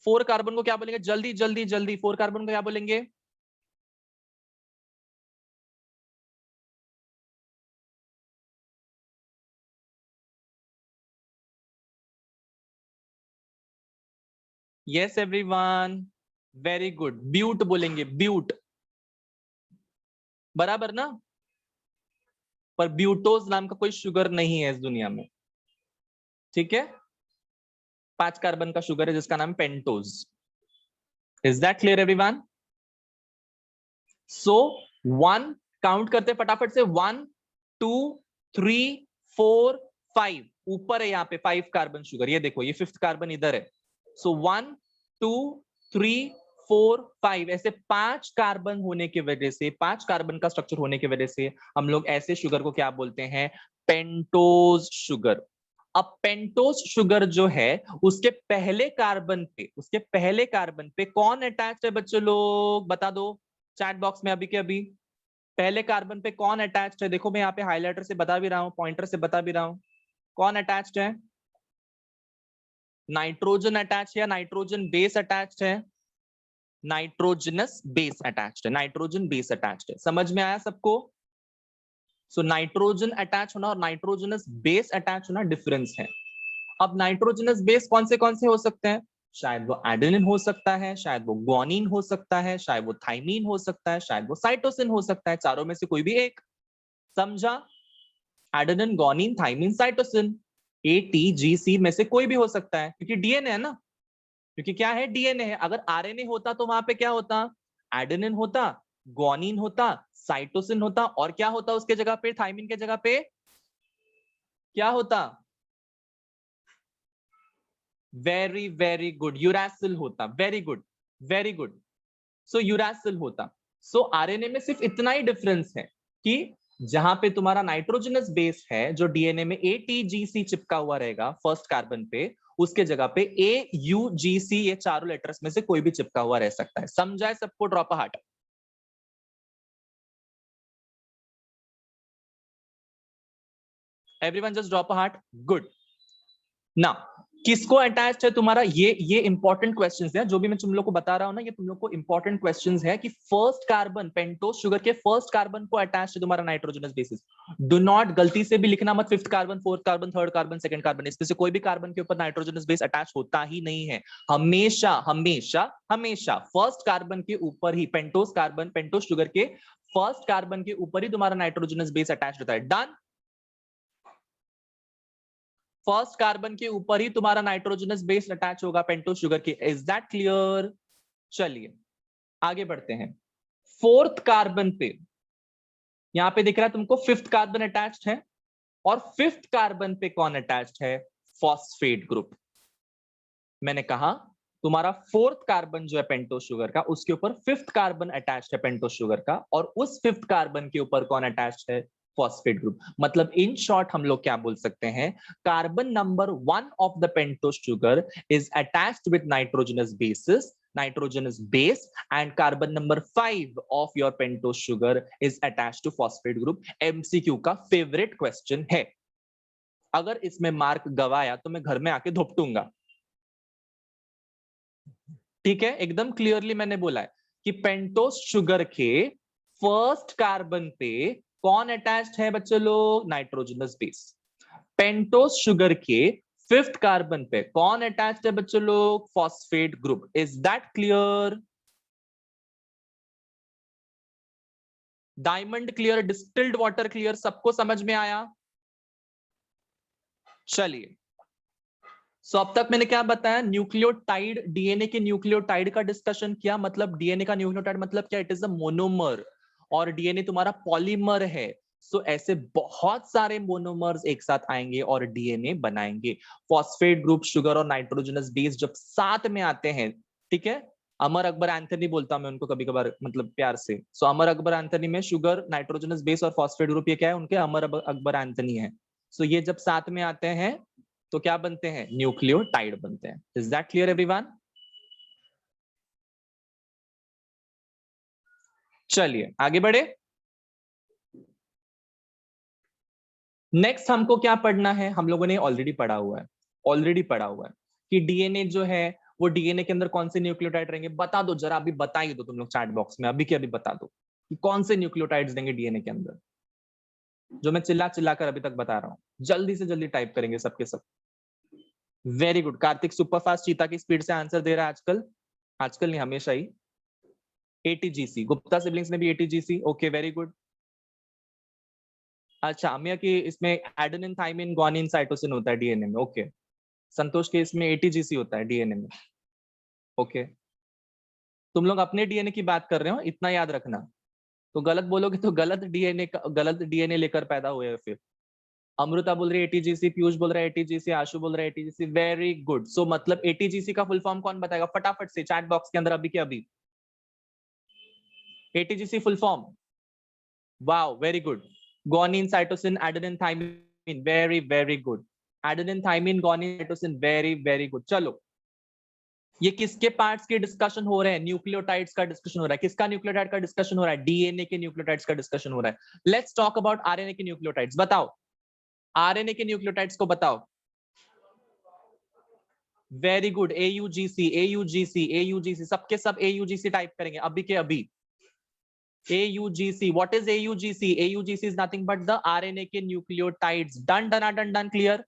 4 कार्बन को क्या बोलेंगे? जल्दी जल्दी जल्दी, 4 कार्बन को क्या बोलेंगे? यस एवरीवन, वेरी गुड, ब्यूट बोलेंगे, ब्यूट। बराबर ना? पर ब्यूटोज नाम का कोई शुगर नहीं है इस दुनिया में। ठीक है, 5 कार्बन का शुगर है जिसका नाम pentose. Is that clear everyone? So 1 count करते फटाफट से, 1 2 3 4 5। ऊपर है यहाँ पे 5 कार्बन शुगर, ये देखो ये 5th कार्बन इधर है। सो 1 2 3 4 5, ऐसे 5 कार्बन होने की वजह से, 5 कार्बन का स्ट्रक्चर होने की वजह से हम लोग ऐसे शुगर को क्या बोलते हैं? Pentose sugar. अब पेंटोज शुगर जो है उसके पहले कार्बन पे कौन अटैच्ड है? बच्चों लोग बता दो चैट बॉक्स में अभी के अभी। पहले कार्बन पे कौन अटैच्ड है? देखो मैं यहाँ पे हाइलाइटर से बता भी रहा हूँ, पॉइंटर से बता भी रहा हूँ। कौन अटैच्ड है? नाइट्रोजन अटैच्ड है या नाइट्रोजन बेस अटैच्ड है? नाइट्रोजनस बेस अटैच्ड है, नाइट्रोजन बेस अटैच्ड है। समझ में आया सबको? सो नाइट्रोजन अटैच होना और नाइट्रोजनस बेस अटैच होना डिफरेंस है। अब नाइट्रोजनस बेस कौन से हो सकते हैं? शायद वो एडेनिन हो सकता है, शायद वो ग्वानिन हो सकता है, शायद वो थाइमीन हो सकता है, शायद वो साइटोसिन हो सकता है। चारों में से कोई भी एक। समझा? Adenine, guanine, thymine, cytosine, ATGC में से कोई भी हो सकता है क्योंकि डीएनए है ना। क्योंकि क्या है? डीएनए है। अगर आरएनए होता तो वहां पे क्या होता? एडेनिन होता, ग्वानिन होता, साइटोसिन होता और क्या होता उसके जगह पे? थाइमीन के जगह पे क्या होता? वेरी वेरी गुड, यूरासिल होता। Very good, very good. So uracil होता। सो आरएनए में सिर्फ इतना ही डिफरेंस है कि जहां पे तुम्हारा नाइट्रोजनस बेस है जो डीएनए में ATGC चिपका हुआ रहेगा फर्स्ट कार्बन पे, उसके जगह पे AUGC, ये चारों लेटर्स में से कोई भी चिपका हुआ रह सकता है। समझाए सबको? Drop heart. Everyone just drop heart. Good. ना किसको अटैच्ड है तुम्हारा? ये इंपॉर्टेंट क्वेश्चंस है जो भी मैं तुम लोग को बता रहा हूं ना, ये तुम लोग को इंपॉर्टेंट क्वेश्चंस है कि फर्स्ट कार्बन, पेंटोज शुगर के फर्स्ट कार्बन को अटैच्ड है तुम्हारा नाइट्रोजनस बेसिस। डू नॉट गलती से भी लिखना मत 5th carbon, 4th carbon, 3rd carbon, 2nd carbon. इसमें से कोई भी कार्बन के ऊपर नाइट्रोजनस बेस अटैच होता ही नहीं है। हमेशा हमेशा हमेशा फर्स्ट कार्बन के ऊपर ही पेंटोज कार्बन, पेंटोज शुगर के फर्स्ट कार्बन के ऊपर ही तुम्हारा नाइट्रोजनस बेस अटैच होता है। डन? फर्स्ट कार्बन के ऊपर ही तुम्हारा नाइट्रोजनस बेस अटैच होगा पेंटोज शुगर के। Is that clear? चलिए आगे बढ़ते हैं। 4th कार्बन पे यहां पे दिख रहा है तुमको 5th कार्बन अटैच्ड है। और 5th कार्बन पे कौन अटैच्ड है? Phosphate group. मैंने कहा तुम्हारा 4th कार्बन जो है पेंटोस शुगर का, उसके ऊपर 5th कार्बन अटैच्ड है पेंटोस शुगर का, और उस 5th कार्बन के ऊपर कौन अटैच्ड है? Phosphate group. मतलब इन शॉर्ट हम लोग क्या बोल सकते हैं, carbon number 1 of the pentose sugar is attached with nitrogenous bases, nitrogenous base, and carbon number 5 of your pentose sugar is attached to phosphate group। MCQ का favourite question है। अगर इसमें मार्क गवाया तो मैं घर में आके धुपटूंगा। ठीक है, एकदम क्लियरली मैंने बोला है कि पेंटोस शुगर के 1st कार्बन पे कौन अटैच्ड है बच्चे लोग? Nitrogenous base. पेंटोस शुगर के 5th कार्बन पे कौन अटैच्ड है बच्चों लोग? Phosphate group. Is that clear? Diamond clear, distilled water clear, सबको समझ में आया? चलिए, सो अब तक मैंने क्या बताया? न्यूक्लियोटाइड, डीएनए के न्यूक्लियोटाइड का डिस्कशन किया। मतलब डीएनए का न्यूक्लियोटाइड मतलब क्या? इट इज अ मोनोमर, और डीएनए तुम्हारा पॉलीमर है। सो ऐसे बहुत सारे मोनोमर्स एक साथ आएंगे और डीएनए बनाएंगे। फॉस्फेट ग्रुप, शुगर और नाइट्रोजनस बेस जब साथ में आते हैं, ठीक है, अमर अकबर एंथनी बोलता हूं मैं उनको कभी कभार, मतलब प्यार से। सो अमर अकबर एंथनी में शुगर, नाइट्रोजनस बेस और फॉस्फेट ग्रुप, ये क्या है? उनके अमर अकबर एंथनी है। सो ये जब साथ में आते हैं तो क्या बनते हैं? न्यूक्लियोटाइड बनते हैं। Is that clear everyone? चलिए आगे बढ़े। नेक्स्ट हमको क्या पढ़ना है? हम लोगों ने ऑलरेडी पढ़ा हुआ है, कि डीएनए जो है वो डीएनए के अंदर कौन से न्यूक्लियोटाइड रहेंगे? बता दो जरा, अभी बता ही दो तुम लोग चैट बॉक्स में, अभी के अभी बता दो कि कौन से न्यूक्लियोटाइड्स देंगे डीएनए के अंदर, जो मैं चिल्ला चिल्ला कर अभी तक बता रहा हूं। जल्दी से जल्दी टाइप करेंगे सबके सब। वेरी गुड, कार्तिक सुपरफास्ट चीता की स्पीड से आंसर दे रहा है आजकल। आजकल नहीं, हमेशा ही। एटीजीसी, गुप्ता सिबलिंग्स में भी एटीजीसी। Okay, very good. अच्छा, अमिया की इसमें एडेनिन, थाइमिन, ग्वानिन, साइटोसिन होता है डीएनए में। ओके। संतोष के इसमें एटीजीसी होता है डीएनए में। ओके। तुम लोग अपने डीएनए की बात कर रहे हो, इतना याद रखना। तो गलत बोलोगे तो गलत डीएनए लेकर पैदा हुए फिर। अमृता बोल रही है एटीजीसी, पीयूष बोल रहा है एटीजीसी, आशु बोल रहा है एटीजीसी। Very good. सो मतलब एटीजीसी का फुल फॉर्म कौन बताएगा फटाफट से चैट बॉक्स के अंदर अभी के अभी? ATGC full form? Wow, very good. Guanine, cytosine, adenine, thymine, very good। adenine, thymine, guanine, cytosine, very good। चलो, ये किसके पार्ट्स के डिस्कशन हो रहे हैं? न्यूक्लियोटाइड्स का डिस्कशन हो रहा है। किसका न्यूक्लियोटाइड का डिस्कशन हो रहा है? डीएनए के न्यूक्लियोटाइड्स का डिस्कशन हो रहा है। लेट्स टॉक अबाउट आरएनए के न्यूक्लियोटाइड्स। बताओ, आरएनए के न्यूक्लियोटाइड्स को बताओ। वेरी गुड, AUGC, सबके सब AUGC टाइप करेंगे अभी के अभी। AUGC, what is AUGC? AUGC is nothing but the RNA के nucleotides। Done, clear?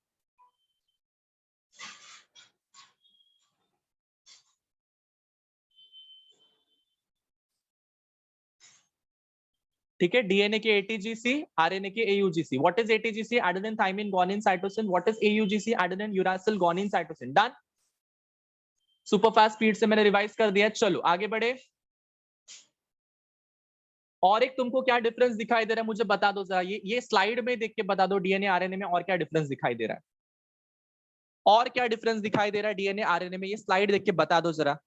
ठीक है, डीएनए के ATGC, आरएनए के AUGC। What is ATGC? Adenine, thymine, guanine, cytosine। What is AUGC? Adenine, uracil, guanine, cytosine। Done? Super fast speed से मैंने revise कर दिया। चलो आगे बढ़े। और एक तुमको क्या डिफरेंस दिखाई दे रहा है मुझे बता दो जरा, ये स्लाइड में देख के बता दो, डीएनए आरएनए में और क्या डिफरेंस दिखाई दे रहा है? और क्या डिफरेंस दिखाई दे रहा है डीएनए आरएनए में? ये स्लाइड देख के बता दो जरा।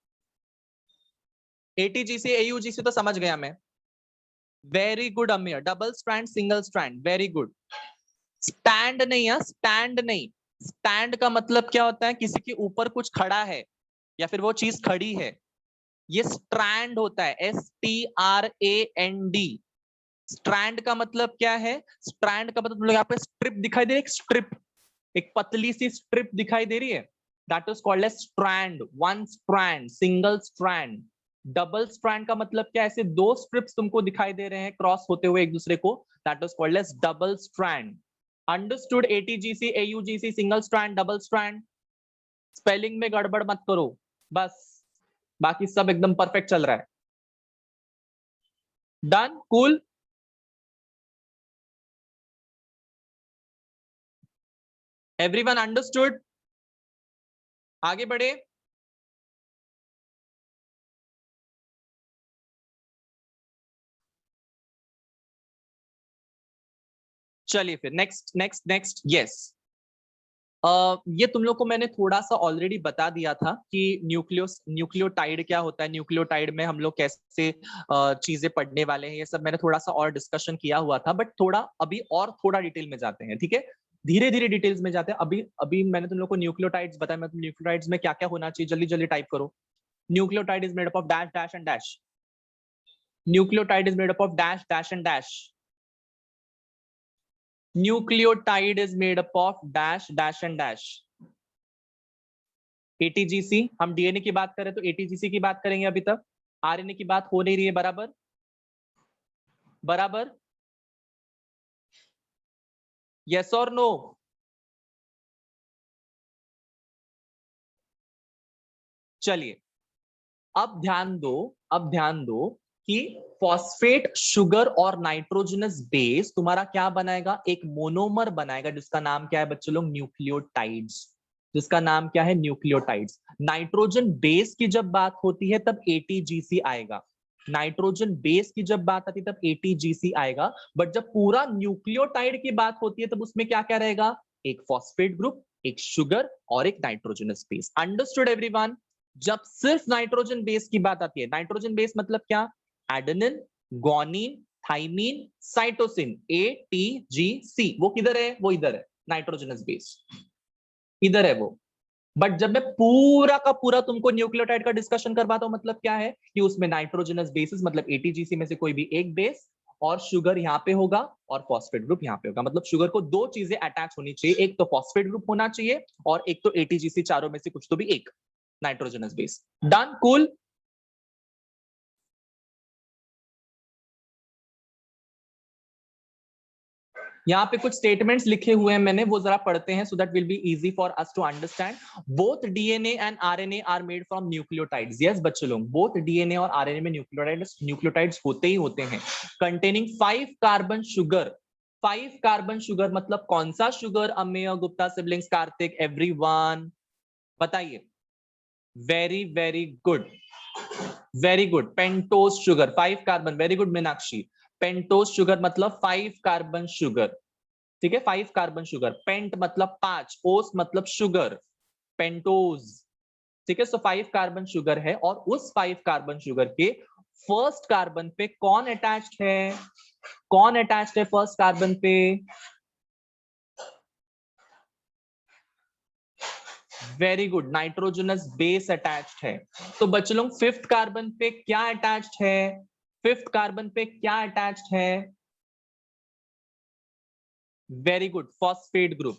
एटीजीसी, एयूजीसी तो समझ गया मैं। वेरी गुड अमीर। Double strand, single strand, very good. Stand नहीं है, स्टैंड नहीं। स्टैंड का मतलब क्या होता है? किसी के ऊपर कुछ खड़ा है या फिर वो चीज खड़ी है। ये स्ट्रैंड होता है, STRAND। स्ट्रैंड का मतलब क्या है? स्ट्रैंड का मतलब यहाँ पे स्ट्रिप दिखाई दे रही है, एक स्ट्रिप, एक पतली सी स्ट्रिप दिखाई दे रही है। That is called as strand. One strand, single strand. Double strand का मतलब क्या? ऐसे दो स्ट्रिप्स तुमको दिखाई दे रहे हैं क्रॉस होते हुए एक दूसरे को। That is called as double strand. Understood? ATGC, AUGC, single strand, double strand. Spelling में गड़बड़ मत करो बस, बाकी सब एकदम परफेक्ट चल रहा है। Done, cool. Everyone understood? आगे बढ़े। चलिए फिर नेक्स्ट नेक्स्ट नेक्स्ट यस, ये तुम लोग को मैंने थोड़ा सा ऑलरेडी बता दिया था कि न्यूक्लियोटाइड क्या होता है, न्यूक्लियोटाइड में हम लोग कैसे चीजें पढ़ने वाले हैं, ये सब मैंने थोड़ा सा और डिस्कशन किया हुआ था, बट थोड़ा अभी और थोड़ा डिटेल में जाते हैं, ठीक है, धीरे धीरे डिटेल्स में जाते हैं। अभी अभी मैंने तुम लोग को न्यूक्लियोटाइड्स बताया, मैं न्यूक्लियोटाइड्स में क्या क्या होना चाहिए जल्दी जल्दी टाइप करो। Nucleotide is made up of dash dash and dash, nucleotide is made up of dash dash and dash, nucleotide is made up of dash dash and dash. ATGC, हम डीएनए की बात करें तो एटीजीसी की बात करेंगे अभी तक, आरएनए की बात हो नहीं रही है, बराबर बराबर, यस और नो? चलिए अब ध्यान दो कि फॉस्फेट शुगर और नाइट्रोजनस बेस तुम्हारा क्या बनाएगा, एक मोनोमर बनाएगा जिसका नाम क्या है बच्चों लोग, न्यूक्लियोटाइड्स, जिसका नाम क्या है, न्यूक्लियोटाइड्स। नाइट्रोजन बेस की जब बात होती है तब एटीजीसी आएगा, नाइट्रोजन बेस की जब बात आती है तब एटीजीसी आएगा, बट जब पूरा न्यूक्लियोटाइड की बात होती है तब उसमें क्या क्या रहेगा, एक फॉस्फेट ग्रुप, एक शुगर और एक नाइट्रोजनस बेस। Understood everyone? जब सिर्फ नाइट्रोजन बेस की बात आती है, नाइट्रोजन बेस मतलब क्या, adenine, guanine, thymine, cytosine, ATGC, वो किधर है, वो इधर है, नाइट्रोजनस बेस इधर है वो। बट जब मैं पूरा का पूरा तुमको न्यूक्लियोटाइड का डिस्कशन करवाता हूं, मतलब क्या है कि उसमें नाइट्रोजनस बेसिस मतलब ATGC में से कोई भी एक बेस और शुगर यहां पे होगा और फॉस्फेट ग्रुप यहां पे होगा, मतलब शुगर को दो चीजें अटैच होनी चाहिए, एक तो फॉस्फेट ग्रुप होना चाहिए और एक तो ATGC, चारों में से कुछ तो भी एक नाइट्रोजनस बेस। Done, cool. यहाँ पे कुछ स्टेटमेंट्स लिखे हुए हैं मैंने, वो जरा पढ़ते हैं so that will be easy for us to understand. Both DNA and RNA are made from nucleotides. Yes बच्चों लोग, बोथ डीएनए और आरएनए में न्यूक्लियोटाइड्स होते ही होते हैं, containing 5 carbon sugar. 5 carbon sugar मतलब कौन सा sugar, Amey, Gupta siblings, Kartik, everyone बताइए। Very very good, very good, pentose sugar 5 carbon, very good Meenakshi. Pentose sugar मतलब 5 कार्बन शुगर, ठीक है, 5 कार्बन शुगर। पेंट मतलब 5, ओस मतलब शुगर, पेंटोज, ठीक है। सो 5 कार्बन शुगर है और उस 5 कार्बन शुगर के फर्स्ट कार्बन पे कौन अटैच्ड है, कौन अटैच्ड है फर्स्ट कार्बन पे, very good, nitrogenous base attached है। तो बच्चों लोग 5th कार्बन पे क्या अटैच्ड है, 5th कार्बन पे क्या अटैच्ड है, very good, phosphate group.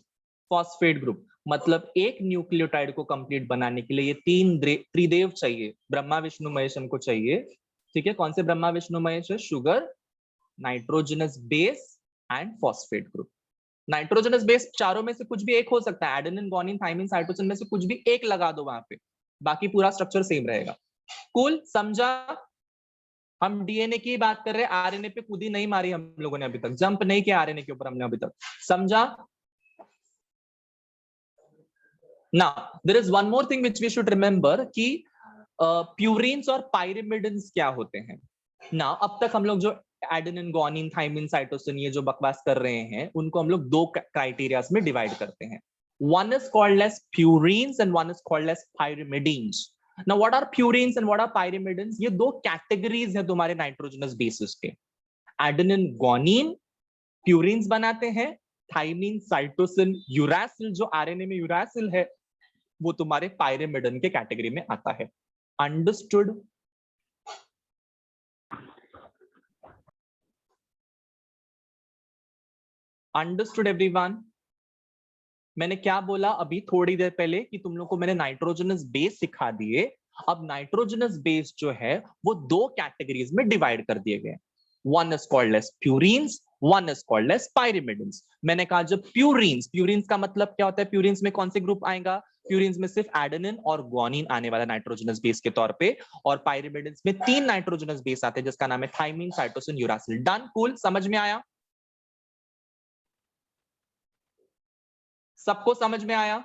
Phosphate group मतलब एक न्यूक्लियोटाइड को कंप्लीट बनाने के लिए ये 3 त्रिदेव चाहिए, ब्रह्मा विष्णु महेश हमको चाहिए, ठीक है। कौन से ब्रह्मा विष्णु महेश है, sugar, nitrogenous base and phosphate group. Nitrogenous base चारों में से कुछ भी एक हो सकता है, एडेनिन, ग्वानिन, थाइमिन, साइटोसिन में से कुछ भी एक लगा दो वहां पे, बाकी पूरा स्ट्रक्चर सेम रहेगा। कूल, समझा? हम डीएनए की बात कर रहे हैं, आरएनए पे कूदी नहीं मारी हम लोगों ने अभी तक, जंप नहीं किया आरएनए के ऊपर हमने अभी तक, समझा? Now there is one more thing which we should remember कि प्यूरिन्स और पायरिमिडिन्स क्या होते हैं। नाउ अब तक हम लोग जो एडेनिन, ग्वानिन, थाइमिन, साइटोसिन ये जो बकवास कर रहे हैं उनको हम लोग 2 क्राइटेरियाज में डिवाइड करते हैं, one is called as purines and one is called as pyrimidines. Now what are purines and what are pyrimidines? ये 2 कैटेगरीज हैं तुम्हारे नाइट्रोजनस बेसिस के। एडेनिन, ग्वानिन प्यूरिन्स बनाते हैं, थाइमिन, साइटोसिन, यूरासिल जो आरएनए में यूरासिल है वो तुम्हारे पायरिमिडिन के कैटेगरी में आता है। अंडरस्टूड? Understood everyone? मैंने क्या बोला अभी थोड़ी देर पहले कि तुम लोग को मैंने नाइट्रोजनस बेस सिखा दिए। अब नाइट्रोजनस बेस जो है वो 2 कैटेगरीज में डिवाइड कर दिए गए, one is called as purines, one is called as pyrimidines. मैंने कहा जब प्यूरिन्स, प्यूरिन्स का मतलब क्या होता है, प्यूरिन्स में कौन से ग्रुप आएगा, प्यूरिन्स में सिर्फ एडेनिन और ग्वानिन आने वाला नाइट्रोजनस बेस के तौर पे, और पायरिमिडिन्स में 3 नाइट्रोजनस बेस आते हैं जिसका नाम है thymine, cytosine, uracil. Done, cool, समझ में आया? सबको समझ में आया?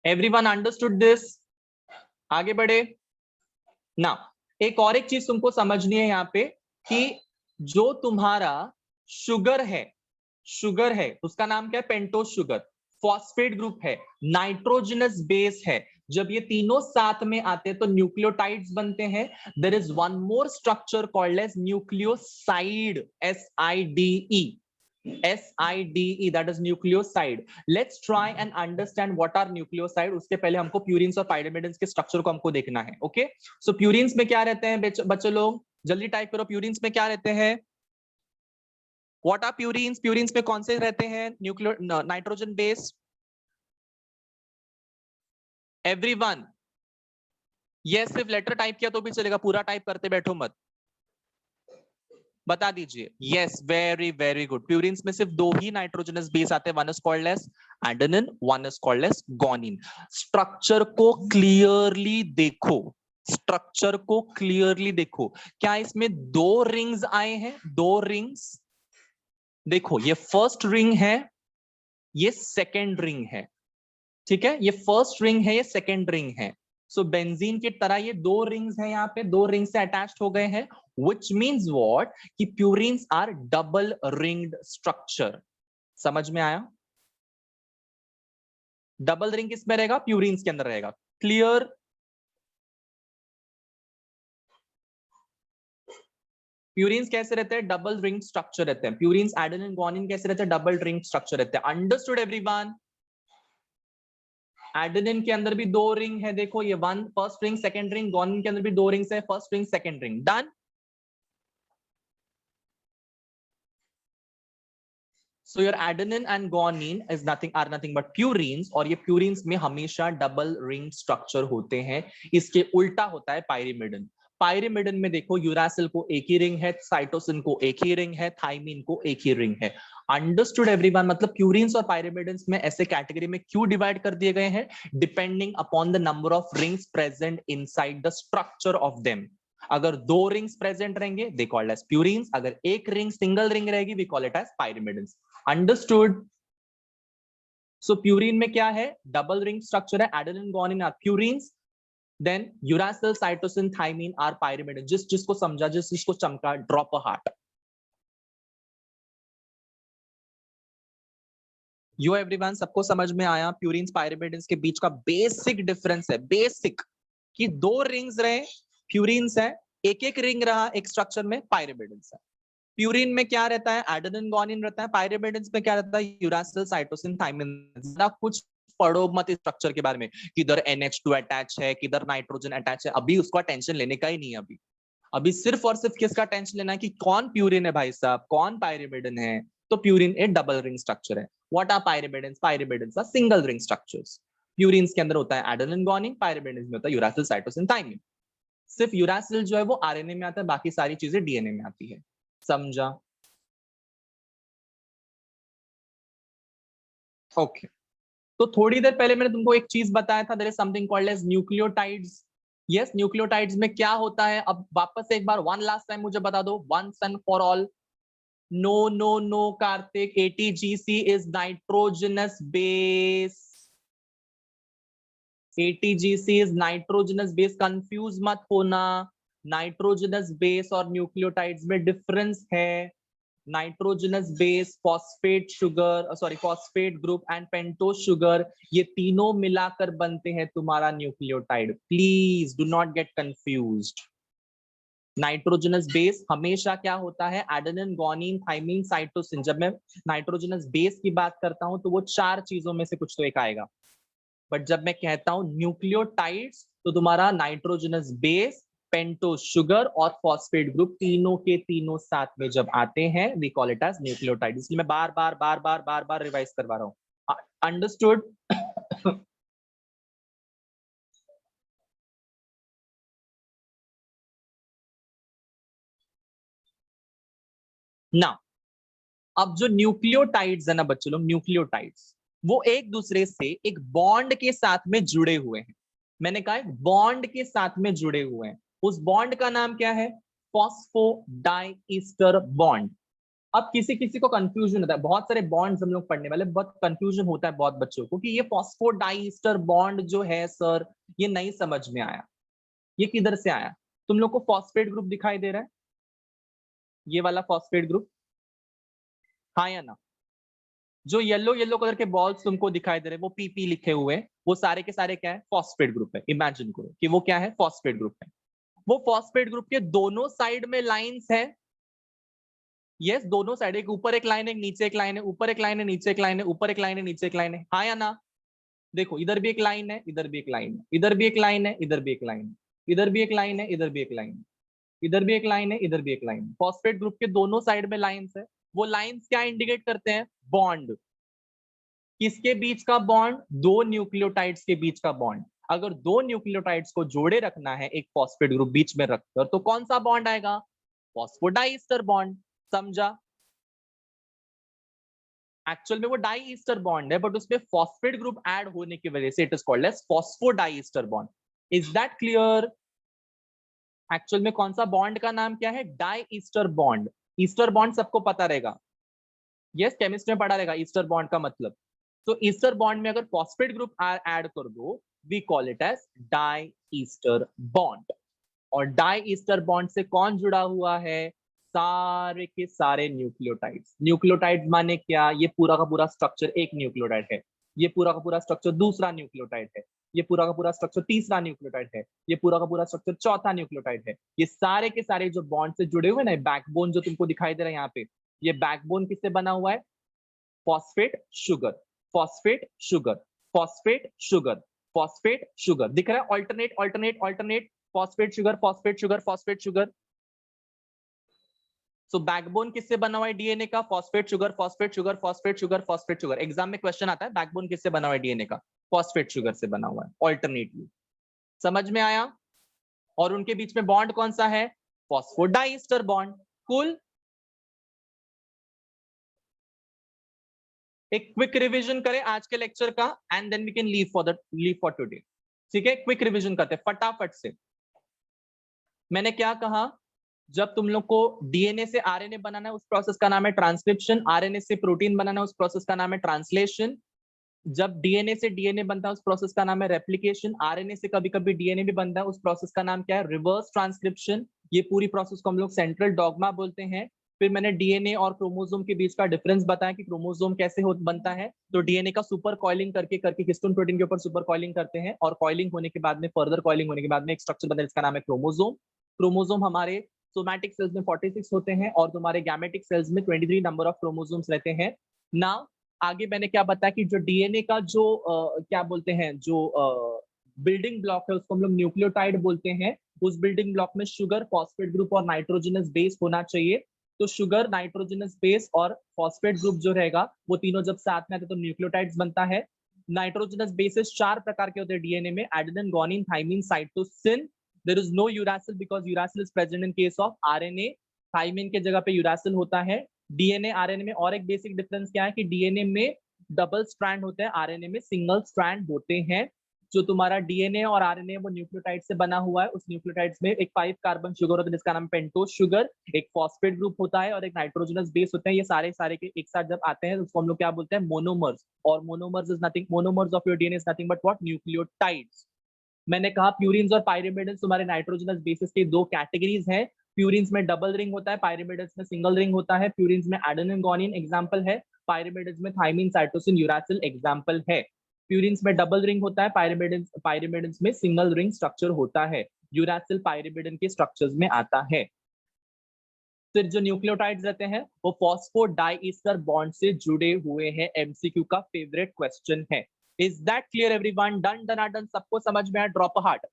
Everyone understood this? आगे बढ़े ना। एक चीज तुमको समझनी है यहाँ पे कि जो तुम्हारा शुगर है उसका नाम क्या है, पेंटोस शुगर, फॉस्फेट ग्रुप है, नाइट्रोजनस बेस है, जब ये तीनों साथ में आते हैं तो न्यूक्लियोटाइड्स बनते हैं। There is one more structure called as nucleoside, SIDE, that is nucleoside. Let's try and understand what are nucleoside. उसके पहले हमको प्यूरिन्स और पाइरिमिडिन्स के स्ट्रक्चर को हमको देखना है। ओके, सो प्यूरिन्स में क्या रहते हैं बच्चों लोग, जल्दी टाइप करो, प्यूरिन्स में क्या रहते हैं? What are purines? प्यूरिन्स में कौन से रहते हैं? Nucleo nitrogen base. Everyone yes, सिर्फ लेटर टाइप किया तो भी चलेगा, पूरा टाइप करते बैठो मत, बता दीजिए। Yes, very very good. Purines में सिर्फ दो ही नाइट्रोजनस बेस आते हैं, one is called as adenine, one is called as guanine. Structure को क्लियरली देखो, स्ट्रक्चर को क्लियरली देखो। क्या इसमें दो रिंग्स आए हैं? दो रिंग्स देखो, ये फर्स्ट रिंग है, ये सेकेंड रिंग है, ठीक है, ये फर्स्ट रिंग है, ये सेकेंड रिंग है। सो बेंजीन की तरह ये दो रिंग्स हैं, यहाँ पे दो रिंग से अटैच्ड हो गए हैं, which means what कि purines are double ringed structure. समझ में आया? डबल रिंग किसमें रहेगा? प्यूरिन्स के अंदर रहेगा। क्लियर? प्यूरिन्स कैसे रहते हैं? डबल रिंग स्ट्रक्चर रहते हैं। प्यूरिन्स, एडेनिन, गुआनिन कैसे रहते हैं? डबल रिंग स्ट्रक्चर रहते हैं। Understood everyone? एडेनिन के अंदर भी दो रिंग है, देखो ये one first ring, second ring. Guanine के अंदर भी दो रिंग्स है, first ring, second ring. Done? So your adenine and guanine is nothing but purines, और ये purines में हमेशा डबल रिंग स्ट्रक्चर होते हैं। इसके उल्टा होता है पाइरिमिडिन। पाइरिमिडिन में देखो, यूरासिल को एक ही रिंग है, साइटोसिन को एक ही रिंग है, थाइमिन को एक ही रिंग है। Understood everyone? मतलब प्यूरिन्स और पाइरिमिडिन्स में ऐसे कैटेगरी में क्यों डिवाइड कर दिए गए हैं? Depending upon the number of rings present inside the structure of them. अगर दो रिंग्स प्रेजेंट रहेंगे दे कॉल्ड एज प्यूरिन्स, अगर एक रिंग सिंगल रिंग रहेगी we call it as pyrimidines. Understood? So purine में क्या है? डबल रिंग स्ट्रक्चर है। Adenine, guanine are purines, then uracil, cytosine, thymine are pyrimidine. जिसको समझा, जिसको चमका, drop a heart. Yo everyone, सबको समझ में आया? प्यूरिन्स पाइरिमिडिन्स के बीच का बेसिक डिफरेंस है, बेसिक, कि दो रिंग्स रहे प्यूरिन्स है, एक एक रिंग रहा एक स्ट्रक्चर में पाइरिमिडिन्स है। प्यूरिन में क्या रहता है? एडेनिन, गुआनिन रहता है। पाइरिमिडिन्स में क्या रहता है? Uracil, cytosine, thymine. ज्यादा कुछ पढ़ो मत इस स्ट्रक्चर के बारे में, किधर NH2 अटैच है, किधर नाइट्रोजन अटैच है, अभी उसका टेंशन लेने का ही नहीं है। अभी सिर्फ और सिर्फ किसका टेंशन लेना है कि कौन प्यूरिन है भाई साहब, कौन पाइरिमिडिन है। तो प्यूरिन एक डबल रिंग स्ट्रक्चर है। What are pyrimidines? Pyrimidines are single ring structures. Purines के अंदर होता है एडेनिन, गुआनिन, पाइरिमिडिन्स में होता है यूरासिल, साइटोसिन, थाइमिन। सिर्फ यूरासिल जो है वो RNA में आता है, बाकी सारी चीजें DNA में आती है। समझा? ओके, तो थोड़ी देर पहले मैंने तुमको एक चीज बताया था, there is something called as nucleotides. Yes, nucleotides में क्या होता है? अब वापस से एक बार वन लास्ट टाइम मुझे बता दो, once and for all. No no no Kartik, ATGC is nitrogenous base. ATGC is nitrogenous base, confuse मत होना। नाइट्रोजनस बेस और न्यूक्लियोटाइड्स में डिफरेंस है। Nitrogenous base, phosphate sugar, sorry phosphate group and pentose sugar, ये तीनों मिलाकर बनते हैं तुम्हारा nucleotide. Please do not get confused. Nitrogenous base हमेशा क्या होता है? Adenine, guanine, thymine, cytosine. जब मैं नाइट्रोजनस बेस की बात करता हूं तो वो चार चीजों में से कुछ तो एक आएगा, बट जब मैं कहता हूं न्यूक्लियोटाइड्स तो तुम्हारा नाइट्रोजनस बेस, पेंटोस शुगर और फॉस्फेट ग्रुप तीनों के तीनों साथ में जब आते हैं we call it as nucleotide. इसलिए मैं बार बार रिवाइज करवा रहा हूं। अंडरस्टूड? ना, अब जो न्यूक्लियोटाइड्स है ना बच्चों लोग, न्यूक्लियोटाइड्स वो एक दूसरे से एक बॉन्ड के साथ में जुड़े हुए हैं। मैंने कहा बॉन्ड के साथ में जुड़े हुए हैं। उस बॉन्ड का नाम क्या है? फॉस्फोडाइईस्टर बॉन्ड। अब किसी किसी को कंफ्यूजन होता है, बहुत सारे बॉन्ड्स हम लोग पढ़ने वाले, बहुत कंफ्यूजन होता है बहुत बच्चों को कि ये फॉस्फोडाइईस्टर बॉन्ड जो है सर ये नहीं समझ में आया, ये किधर से आया। तुम लोग को फॉस्फेट ग्रुप दिखाई दे रहा है, ये वाला फॉस्फेट ग्रुप, हाँ या ना? जो येलो येलो कलर के बॉल्स तुमको दिखाई दे रहे हैं वो पीपी लिखे हुए हैं, वो सारे के सारे क्या है? फॉस्फेट ग्रुप है। इमेजिन करो कि वो क्या है? फॉस्फेट ग्रुप है। वो फॉस्फेट ग्रुप के दोनों साइड में लाइंस है। यस, दोनों साइड, एक ऊपर एक लाइन है, नीचे एक लाइन है, ऊपर एक लाइन है, नीचे एक लाइन है, ऊपर एक लाइन है, नीचे एक लाइन है, हाँ या ना? देखो इधर भी एक लाइन है, इधर भी एक लाइन है, इधर भी एक लाइन है, इधर भी एक लाइन है, इधर भी एक लाइन है, इधर भी एक लाइन है, इधर भी एक लाइन है, इधर भी एक लाइन है। फॉस्फेट ग्रुप के दोनों साइड में लाइंस है। वो लाइंस क्या इंडिकेट करते हैं? बॉन्ड। किसके बीच का बॉन्ड? दो न्यूक्लियोटाइड्स के बीच का बॉन्ड। अगर दो न्यूक्लियोटाइड्स को जोड़े रखना है एक फॉस्फेट ग्रुप बीच में रखकर, तो कौन सा बॉन्ड आएगा? Phosphodiester bond. समझा? एक्चुअल में वो डाई ईस्टर बॉन्ड है, बट उसमें फॉस्फेट ग्रुप ऐड होने की वजह से it is called as phosphodiester bond. Is that clear? Actual में कौन सा बॉन्ड का नाम क्या है? Diester bond. Ester bond सबको पता रहेगा, यस, केमिस्ट्री में पढ़ा रहेगा ईस्टर बॉन्ड का मतलब। तो ईस्टर बॉन्ड में अगर फॉस्फेट ग्रुप ऐड कर दो, we call it as diester bond. और डाई ईस्टर बॉन्ड से कौन जुड़ा हुआ है? सारे के सारे न्यूक्लियोटाइड्स। न्यूक्लियोटाइड्स माने क्या? ये पूरा का पूरा स्ट्रक्चर एक न्यूक्लियोटाइड है, ये पूरा का पूरा स्ट्रक्चर दूसरा न्यूक्लियोटाइड है, ये पूरा का पूरा स्ट्रक्चर तीसरा न्यूक्लियोटाइड है, ये पूरा का पूरा स्ट्रक्चर चौथा न्यूक्लियोटाइड है। ये सारे के सारे जो बॉन्ड से जुड़े हुए ना, बैकबोन जो तुमको दिखाई दे रहा है यहाँ पे, ये बैकबोन किससे बना हुआ है? Phosphate sugar, phosphate sugar, phosphate sugar, phosphate sugar. दिख रहा है? Alternate alternate alternate, phosphate sugar, phosphate sugar, phosphate sugar. So backbone किससे बना हुआ है डीएनए का? Phosphate sugar, phosphate sugar, phosphate sugar, phosphate sugar. Exam में क्वेश्चन आता है बैकबोन किससे बना हुआ है डीएनए का? फॉस्फेट शुगर से बना हुआ है, ऑल्टरनेटली। समझ में आया? और उनके बीच में बॉन्ड कौन सा है? Phosphodiester bond. कूल। एक क्विक रिवीजन करें आज के लेक्चर का and then we can leave for today. ठीक है, क्विक रिवीजन करते हैं फटाफट से। मैंने क्या कहा? जब तुम लोग को डीएनए से आरएनए बनाना है उस प्रोसेस का नाम है ट्रांसक्रिप्शन, आरएनए से प्रोटीन बनाना है उस प्रोसेस का नाम है ट्रांसलेशन, जब डीएनए से डीएनए बनता है उस प्रोसेस का नाम है रेप्लिकेशन, आरएनए से कभी कभी डीएनए भी बनता है उस प्रोसेस का नाम क्या है? Reverse transcription. ये पूरी प्रोसेस को हम लोग सेंट्रल डॉग्मा बोलते हैं। फिर मैंने डीएनए और क्रोमोसोम के बीच का डिफरेंस बताया कि क्रोमोसोम कैसे बनता है। तो डीएनए का सुपर कॉइलिंग करके करके हिस्टोन प्रोटीन के ऊपर सुपर कॉइलिंग करते हैं, और कॉइलिंग होने के बाद में, फर्दर कॉइलिंग होने के बाद में एक स्ट्रक्चर बनता है जिसका नाम है क्रोमोसोम। क्रोमोसोम हमारे सोमैटिक सेल्स में 46 होते हैं और तुम्हारे गैमेटिक सेल्स में 23 नंबर ऑफ क्रोमोसोम्स रहते हैं। नाउ आगे मैंने क्या बताया कि जो डीएनए का जो क्या बोलते हैं, जो बिल्डिंग ब्लॉक है उसको हम लोग न्यूक्लियोटाइड बोलते हैं। उस बिल्डिंग ब्लॉक में शुगर, फॉस्फेट ग्रुप और नाइट्रोजनस बेस होना चाहिए। तो शुगर, नाइट्रोजनस बेस और फॉस्फेट ग्रुप जो रहेगा वो तीनों जब साथ में आते तो न्यूक्लियोटाइड्स बनता है। नाइट्रोजनस बेसेस 4 प्रकार के होते हैं डीएनए में: adenine, guanine, thymine, cytosine. There is no uracil because uracil is present in case of RNA. Thymine के जगह पे यूरासिल होता है। डीएनए आरएनए में और एक बेसिक डिफरेंस क्या है कि डीएनए में डबल स्ट्रैंड होते हैं, आरएनए में सिंगल स्ट्रैंड होते हैं। जो तुम्हारा डीएनए और आरएनए वो न्यूक्लियोटाइड से बना हुआ है, उस न्यूक्लियोटाइड्स में एक 5 कार्बन शुगर होता है जिसका नाम पेंटोज शुगर, एक फॉस्फेट ग्रुप होता है और एक नाइट्रोजनस बेस होता है। ये सारे सारे के एक साथ जब आते हैं तो उसको हम लोग क्या बोलते हैं? मोनोमर्स। और monomers is nothing, monomers of your DNA is nothing but what? Nucleotides. मैंने कहा प्यूरिन्स और पायरिमिडिन्स तुम्हारे नाइट्रोजनस बेसिस के दो कैटेगरीज हैं। प्यूरिन्स में डबल रिंग होता है, पायरिमिडिन्स में सिंगल रिंग होता है। प्यूरिन्स में एडेनिन, गुआनिन एग्जांपल है, पायरिमिडिन्स में थाइमिन, साइटोसिन, यूरासिल एग्जांपल है। प्यूरिन्स में डबल रिंग होता है, पायरिमिडिन्स में सिंगल रिंग स्ट्रक्चर होता है। यूरासिल पायरिमिडिन के स्ट्रक्चर्स में आता है। फिर जो न्यूक्लियोटाइड्स रहते हैं वो फॉस्फोडाइस्टर बॉन्ड से जुड़े हुए हैं। एमसीक्यू का फेवरेट क्वेश्चन है। Is that clear everyone? Done done done, सबको समझ में आया? Drop a heart.